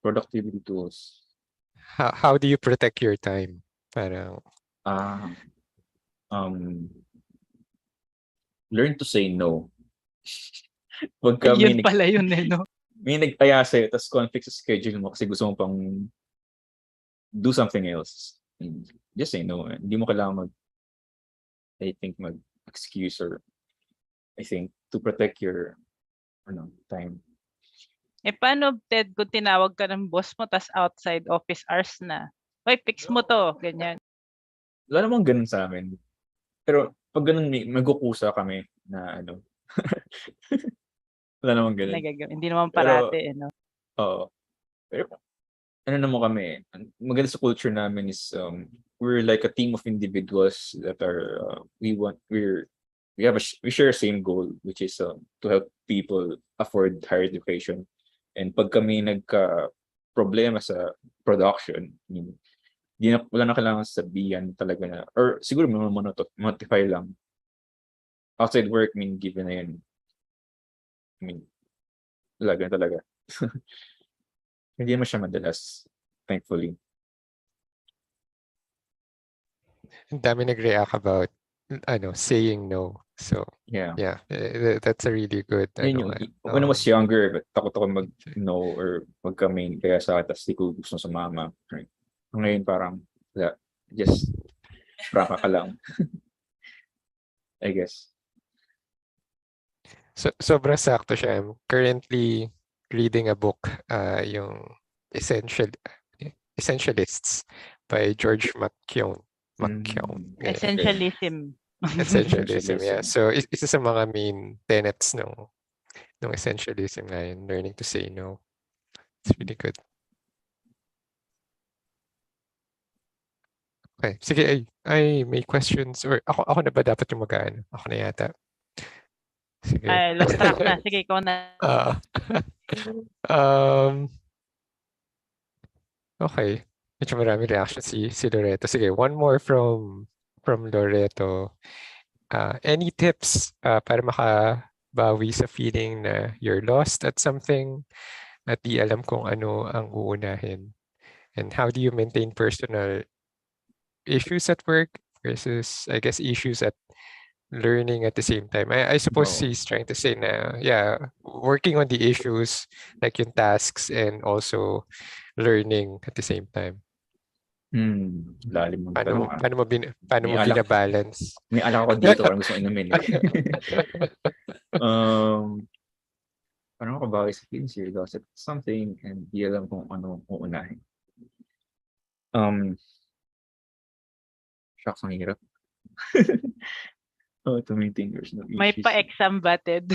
Productivity tools. How do you protect your time? Parang... learn to say no. Pagka yun pala yun no? May nagtaya sa'yo, tapos conflict sa schedule mo kasi gusto mo pang do something else. Just say no. Hindi mo kailangan mag-excuse or I think to protect your time. Paano, Ted, kung tinawag ka ng boss mo tas outside office hours na? Hoy, fix mo to. Ganyan. Wala namang ganun sa amin. Pero pag ganun, magkukusa kami na wala namang ganun. Hindi naman parati, no? Oo. Pero naman kami, maganda sa culture namin is we're like a team of individuals that are we share the same goal, which is to help people afford higher education. And pag kami nagka-problema sa production, wala na kailangan sabihan talaga na, or siguro notify lang. Outside work, given na yun. Talaga. Hindi mo siya madalas, thankfully. Ang dami nag-react about saying no. So, yeah, that's a really good. When I was younger, takot ako mag-no or mag-main kaya sa akin, tapos di ko gusto sa mama. Right? Ngayon parang, just praka ka lang. I guess. So, sobrang sakto siya. I'm currently reading a book, yung Essentialists by George McKeown. Essentialism. Essentialism, yeah. So, isa sa mga main tenets ng essentialism ngayon, learning to say no. It's really good. Okay, sige, ay may questions or ako na ba dapat yung mag-aano? Ako na yata. Sige. Ay, lost track na. Sige, ikaw na. um, okay. Medyo marami reaction si Loreto. Sige, one more from Loreto. Any tips para makabawi sa feeling na you're lost at something at di alam kung ano ang uunahin? And how do you maintain personal issues at work versus, I guess, issues at learning at the same time? I suppose Oo. he's trying to say na, yeah, working on the issues, like yung tasks, and also learning at the same time. Lalim mo. Paano mo May alak. binabalance? May alak ako dito, parang gusto ko inumin. Parang ako bagay sa feelings you're lost at something and di alam kung ano uunahin. Shucks, ang hirap. To maintain personal issues. May pa-exam ba, Ted?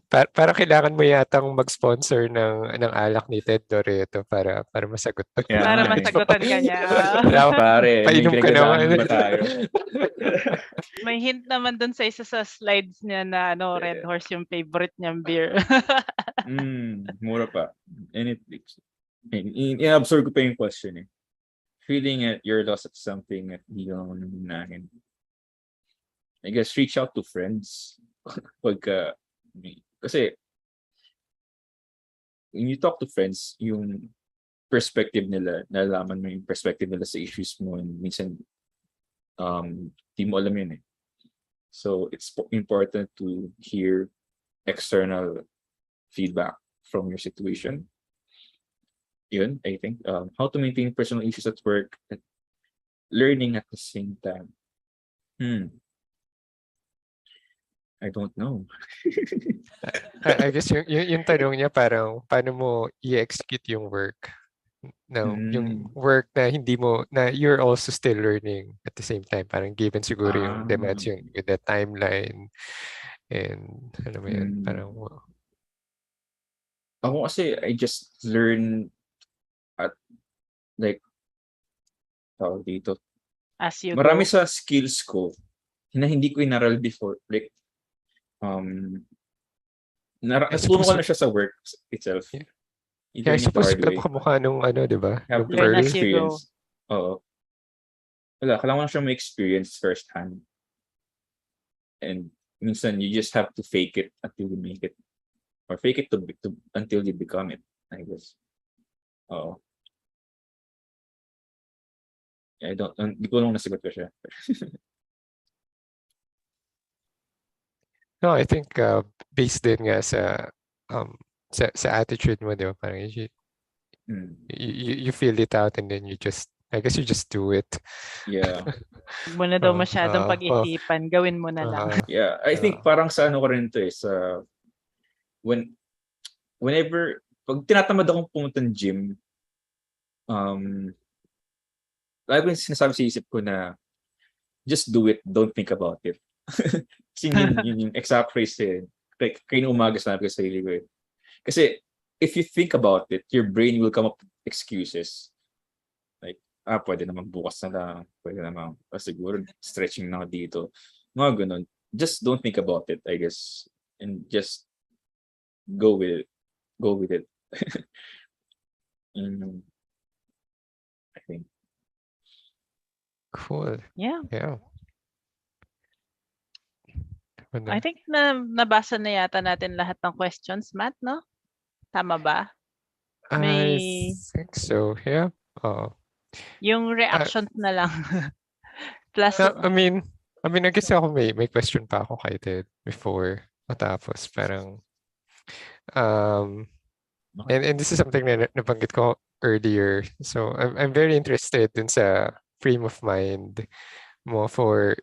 Para kailangan mo yatang mag-sponsor ng alak ni Ted Loreto para masagot. Yeah, Para nga eh. masagutan ka niya. Pare, may Painom ka pinagdadaanan naman. ba tayo? May hint naman dun sa isa sa slides niya na Red Horse yung favorite niyang beer. Mura pa. And in-absorb ko pa yung question eh. Feeling that you're lost at something at di ka naman. I guess reach out to friends. Kasi when you talk to friends, yung perspective nila, nalalaman mo yung perspective nila sa issues mo, and minsan di mo alam yun eh. So it's important to hear external feedback from your situation. Yun, I think. How to maintain personal issues at work and learning at the same time. I don't know. I guess yung tanong niya parang paano mo i-execute yung work. Yung work na hindi mo, na you're also still learning at the same time. Parang given siguro yung demands yung with the timeline and ano mo yun, parang ako kasi I just learn at like dito. As you Marami go. sa skills ko na hindi ko inaral before. Like natutunan ko na siya sa work itself. Yeah, I suppose kamukha nung di ba? Have Yung to Pearl. As you go. experience. Oo. Wala, kailangan mo na siya may experience first hand. And minsan you just have to fake it until you make it. Or fake it until you become it, I guess. Oo. Hindi ko lang nasagot ko siya. No, I think based din nga sa attitude mo, di ba? Parang you feel it out and then I guess you just do it. Yeah. Huwag mo na daw masyadong pag-isipan. Gawin mo na lang. Yeah, I think parang sa ano ko rin to eh, sa whenever, pag tinatamad akong pumunta ng gym, lagi ko sinasabi sa isip ko na just do it, don't think about it. Kasi yun yung exact phrase eh. Kaya umaga sinabi ko sa sarili ko eh. Kasi if you think about it, your brain will come up with excuses. Like, pwede naman bukas na lang. Pwede naman, siguro stretching na dito. Mga ganun. Just don't think about it, I guess. And just go with it. Go with it. I think. Cool. Yeah. Yeah. I think nabasa na yata natin lahat ng questions, Matt, no? Tama ba? I think so, yeah. Yung reactions na lang. Plus, I mean, I guess ako may question pa ako kay Ted before matapos. Parang, and this is something na nabanggit ko earlier. So, I'm very interested dun sa frame of mind mo for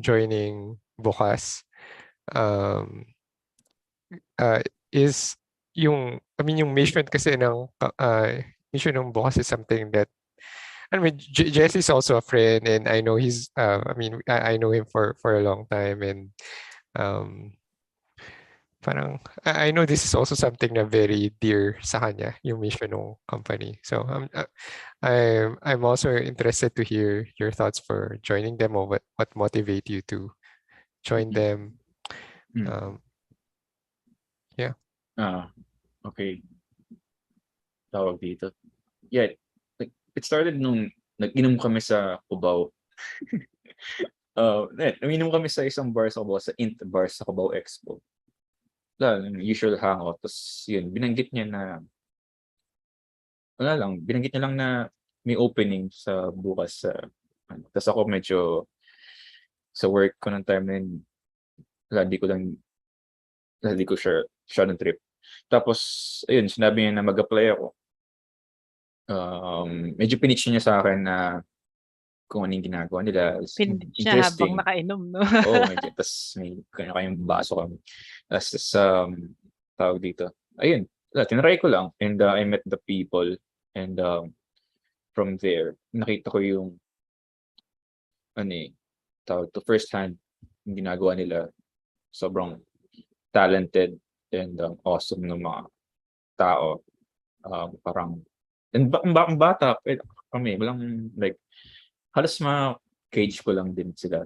joining Bukas. Is yung mission kasi mission ng Bukas is something that, Jesse is also a friend and I know he's I know him for a long time, and parang I know this is also something na very dear sa kanya, yung mission ng company. So I'm also interested to hear your thoughts for joining them, or what motivate you to join Mhm. them. Mm. Um, Okay. Tawag dito. Yeah, like, it started nung nag-inom kami sa Cubao. Uminom kami sa isang bar sa Cubao, sa Int Bar sa Cubao Expo. Wala lang, usual hangout. Tapos yun, binanggit niya lang na may opening sa bukas sa ano. Tapos ako medyo sa work ko ng time na yun, wala, di ko siya ng trip. Tapos, ayun, sinabi niya na mag-apply ako. Medyo pinitch niya sa akin na kung anong ginagawa nila. Pinit siya habang Interesting. nakainom, no? Oo, medyo. Tapos may kanya-kanyang baso kami. Tapos, tawag dito. Ayun, tinry ko lang. And I met the people. And from there, nakita ko yung, tawag to, first hand, yung ginagawa nila. Sobrang talented and awesome ng mga tao. Parang, and ang bata, kami, walang, like, halos mga cage ko lang din sila.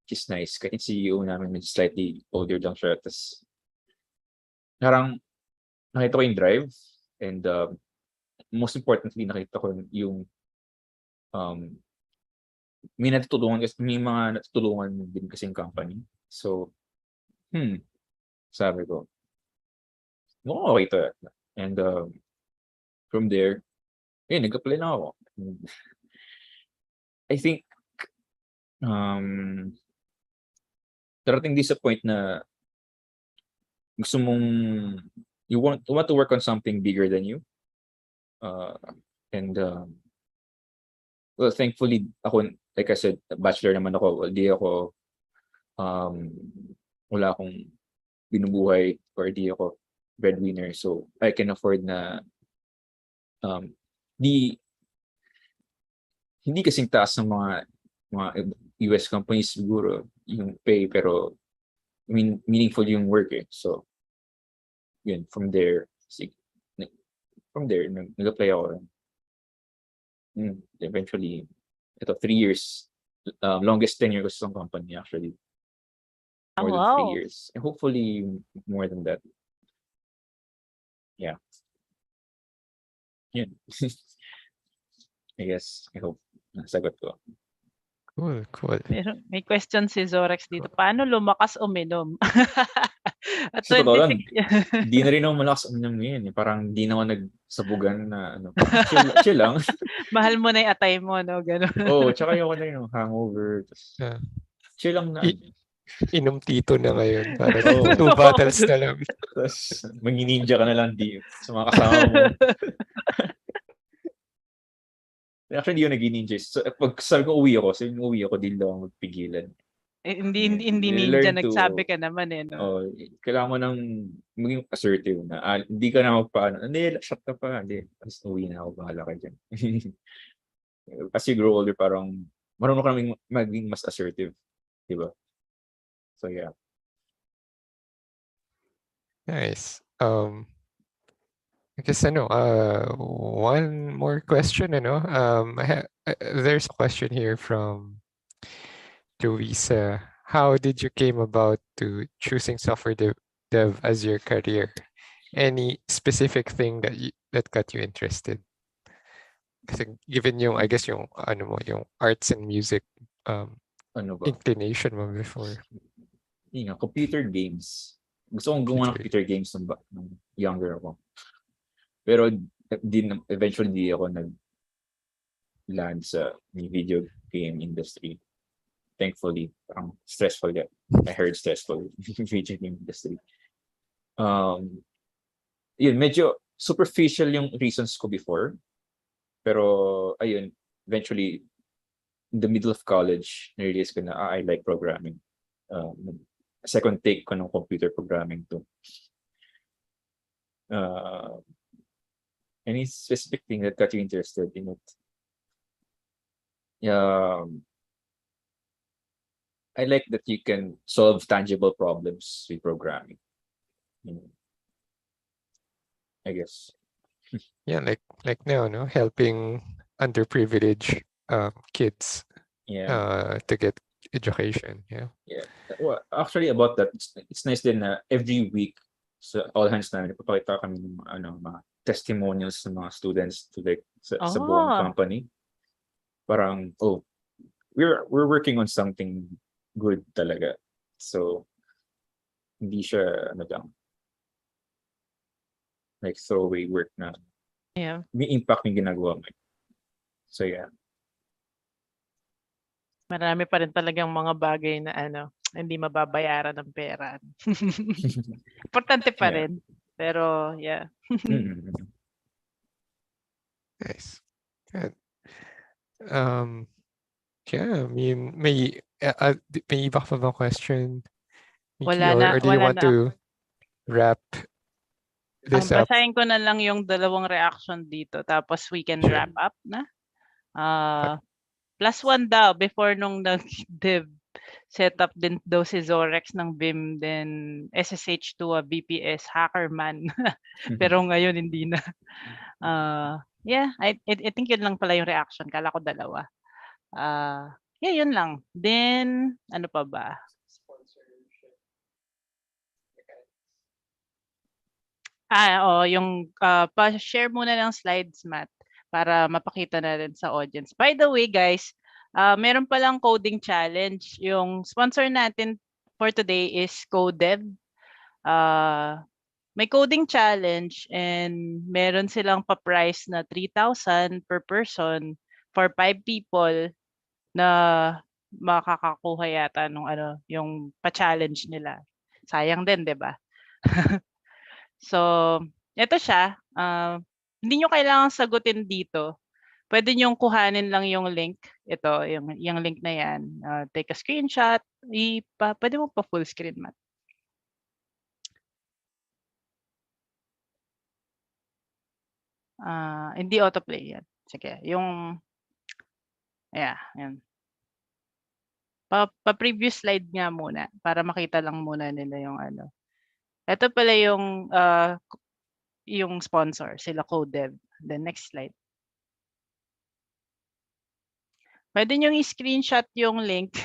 Which is nice. Kahit yung CEO namin, medyo slightly older lang siya. Tapos, parang, nakita ko yung drive. And most importantly, nakita ko yung, um, may mga natutulungan din kasing company. So, sabi ko, mukhang okay to. And from there, nag-apply na ako. I think, darating din sa point na gusto mong, you want to work on something bigger than you. And well, thankfully, ako, like I said, bachelor naman ako. Wala akong binubuhay or di ako breadwinner. So, I can afford na di hindi kasing taas ng mga US companies siguro yung pay, pero meaningful yung work eh. So, yun, from there, nag-apply ako. Eventually, ito, 3 years. Longest tenure ko sa isang company actually. Oh, More than 3 wow. years. And hopefully, more than that. Yeah. Yun. I hope nasagot ko. cool. May question si Zorex dito. Paano lumakas uminom? At Sa totoo lang, 26 di na rin ako malakas uminom ngayon eh. Parang di na ako nagsabugan na parang chill lang. Mahal mo na yung atay mo, no? Ganun. Tsaka yung hangover. Tapos, Yeah. chill lang na. Inom tito na ngayon. Parang Oo. 2 bottles na lang. Tapos, mag-ninja ka na lang sa mga kasama mo. Actually, hindi ako nag-ninja. So, pag sabi ko uwi ako, di lang ako magpigilan. hindi You ninja, learn nagsabi to, ka naman eh, no? kailangan mo nang maging assertive na. Hindi ka na magpaano. Hindi, shut ka pa. Hindi, mas uwi na ako. Bahala ka dyan. As you grow older, parang marunong ka naming maging mas assertive. Diba? So, yeah. Nice. I guess one more question, there's a question here from Louisa. How did you came about to choosing software dev as your career? Any specific thing that got you interested? Kasi given yung, I guess yung yung arts and music Ano ba? inclination mo before. Yun nga, computer games. Gusto kong gumawa ng computer games nung younger ako. Pero eventually di ako nag-land sa video game industry. Thankfully, parang stressful yan. I heard stressful video game industry. Yun, medyo superficial yung reasons ko before. Pero, ayun, eventually, in the middle of college, na-realize ko na, I like programming. Second take ko ng computer programming to. Any specific thing that got you interested in it? I like that you can solve tangible problems with programming. you know, I guess. Yeah, like now, no, helping underprivileged kids Yeah. to get education. Yeah. Yeah. Well, actually about that, it's nice din na every week sa all hands namin, ipapakita kami ng mga testimonials ng mga students to like sa buong Oh, company. Parang, oh, we're working on something good talaga. So, hindi siya, ano lang, like throwaway work na yeah. may impact yung ginagawa mo. So, yeah. Marami pa rin talagang mga bagay na hindi mababayaran ng pera. Importante pa Yeah. rin. Pero, yeah. Mm-hmm. Nice. Good. Yeah, I mean, may iba ka pa bang question, Mickey, or do you Wala want na. to wrap Ang this up? basahin ko na lang yung 2 reaction dito tapos we can Sure. wrap up na. +1 daw before nung nag-dev setup din daw si Zorex ng Vim then SSH to a VPS hacker man. Pero ngayon hindi na. Yeah, I think yun lang pala yung reaction. Kala ko 2. Yeah, yun lang. Then ano pa ba? Yung pa-share muna ng slides, Matt, para mapakita natin sa audience. By the way, guys, meron palang coding challenge. Yung sponsor natin for today is CoDev. May coding challenge and meron silang pa-price na 3,000 per person for 5 people na makakakuha yata nung yung pa-challenge nila. Sayang din, 'di ba? So, eto siya, hindi niyo kailangang sagutin dito. Puwede niyong kuhanin lang yung link, ito yung link na 'yan, take a screenshot, puwede mo pa full screen, Matt. Hindi autoplay 'yan. Sige, yung yeah, 'yan. Pa-previous slide nga muna para makita lang muna nila yung Ito pala yung sponsor, sila CoDev. The next slide. Puwede niyong i-screenshot yung link.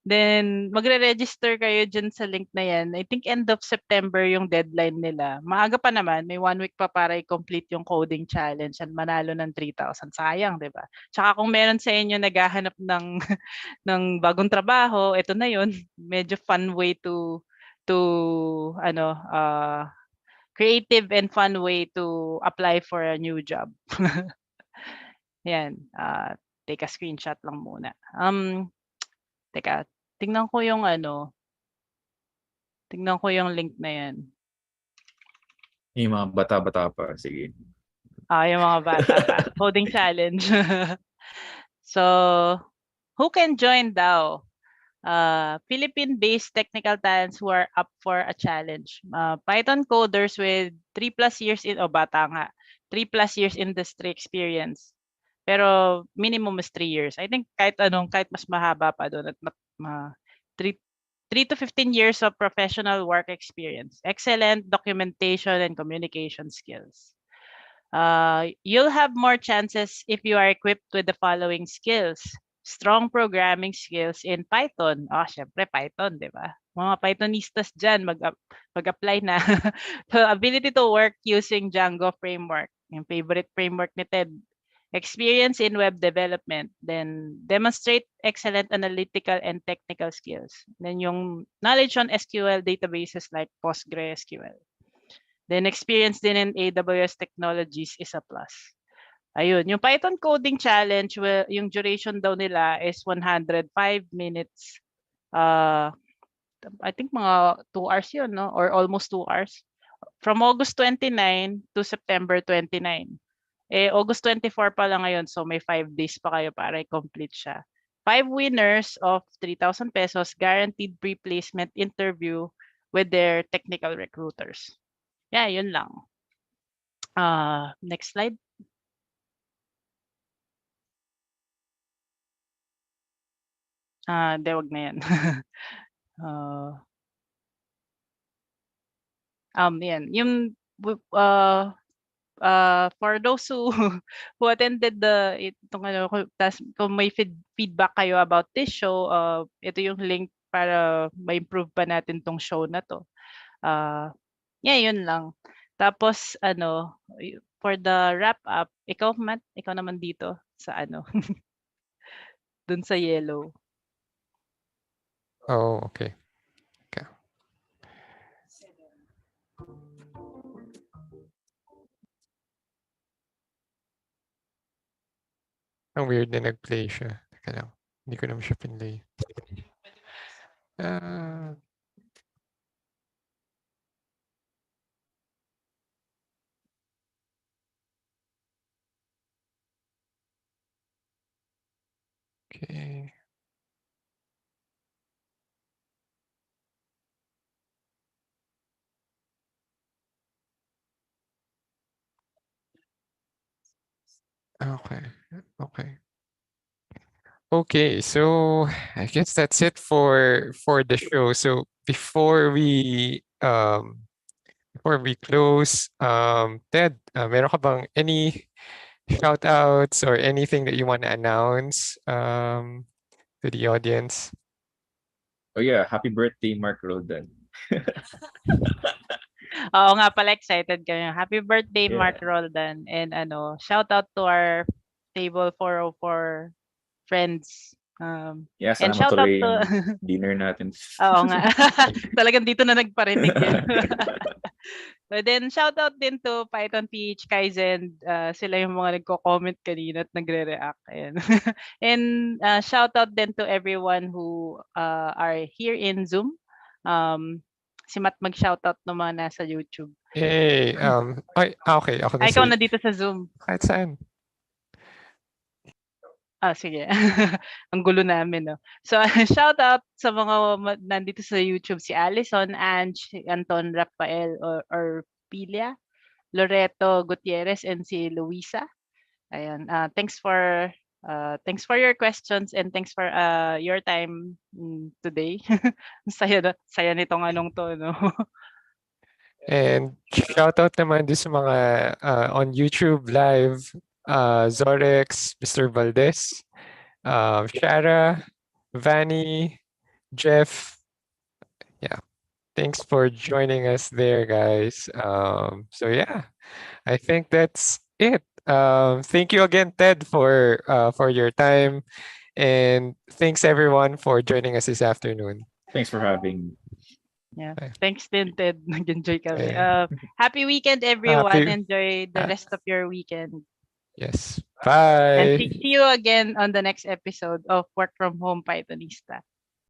Then magre-register kayo diyan sa link na 'yan. I think end of September yung deadline nila. Maaga pa naman, may 1 week pa para i-complete yung coding challenge at manalo ng 3,000. Sayang, 'di ba? Tsaka kung meron sa inyo naghahanap ng ng bagong trabaho, ito na 'yun. Medyo fun way to creative and fun way to apply for a new job. 'Yan, take a screenshot lang muna. Teka, tingnan ko yung link na 'yan. Yung mga bata-bata pa, sige. Yung mga bata pa, coding challenge. So, who can join daw? Philippine-based technical talents who are up for a challenge. Python coders with 3+ years bata nga, 3+ years industry experience. Pero minimum is 3 years. I think kahit mas mahaba pa doon at 3 to 15 years of professional work experience. Excellent documentation and communication skills. You'll have more chances if you are equipped with the following skills. Strong programming skills in Python. Syempre Python, di ba? Mga Pythonistas dyan, mag-apply na. So, ability to work using Django framework. Yung favorite framework ni Ted. Experience in web development. Then, demonstrate excellent analytical and technical skills. Then, yung knowledge on SQL databases like PostgreSQL. Then, experience din in AWS technologies is a plus. Ayun, yung Python coding challenge, yung duration daw nila is 105 minutes. I think mga 2 hours yun, no? Or almost 2 hours. From August 29 to September 29. August 24 pa lang ngayon, so may 5 days pa kayo para i-complete siya. 5 winners of 3,000 pesos guaranteed pre-placement interview with their technical recruiters. Yeah, yun lang. Next slide. Wag na yan. Yan. Yung for those who who attended itong ano, kung may feedback kayo about this show, ito yung link para ma-improve pa natin tong show na to. Yeah, yun lang. Tapos ano, for the wrap up, ikaw Matt, ikaw naman dito sa ano, dun sa yellow. Oh, okay. Okay. Ang weird na nag-play siya. Teka lang. Hindi ko naman siya pinlay. Okay. Okay. Okay. Okay, so I guess that's it for the show. So before we close, Ted, meron ka bang any shout outs or anything that you want to announce to the audience? Oh yeah, happy birthday, Mark Roldan. Oo nga pala, excited kami. Happy birthday, Yeah. Mark Roldan. And ano, shout out to our table 404 friends. Yeah, And sana shout out matuloy to yung dinner natin. Oo nga. Talagang dito na nagparinig eh. But then shout out din to Python.PH Kaizen. Sila yung mga nagko-comment kanina at nagre-react. Ayan. And shout out din to everyone who are here in Zoom. Si Matt mag-shoutout ng mga nasa YouTube. Hey, okay, ako na Ikaw say. na dito sa Zoom. Kahit saan. Sige. Ang gulo namin, no? So, shout out sa mga nandito sa YouTube, si Allison, Ange, Anton Rafael, or Pilia, Loreto Gutierrez, and si Luisa. Ayan. Thanks for your questions and thanks for your time today. Saya nitong anong to, no? And shout out naman din sa mga on YouTube live, Zorex, Mr. Valdez, Shara, Vanny, Jeff. Yeah, thanks for joining us there, guys. So yeah, I think that's it. Thank you again, Ted, for your time, and thanks everyone for joining us this afternoon. Thanks for having me. Yeah. Bye. Thanks din, Ted. Nag-enjoy kami. Bye. Happy weekend, everyone. Happy- Enjoy the rest of your weekend. Yes. And Bye. see you again on the next episode of Work from Home Pythonista.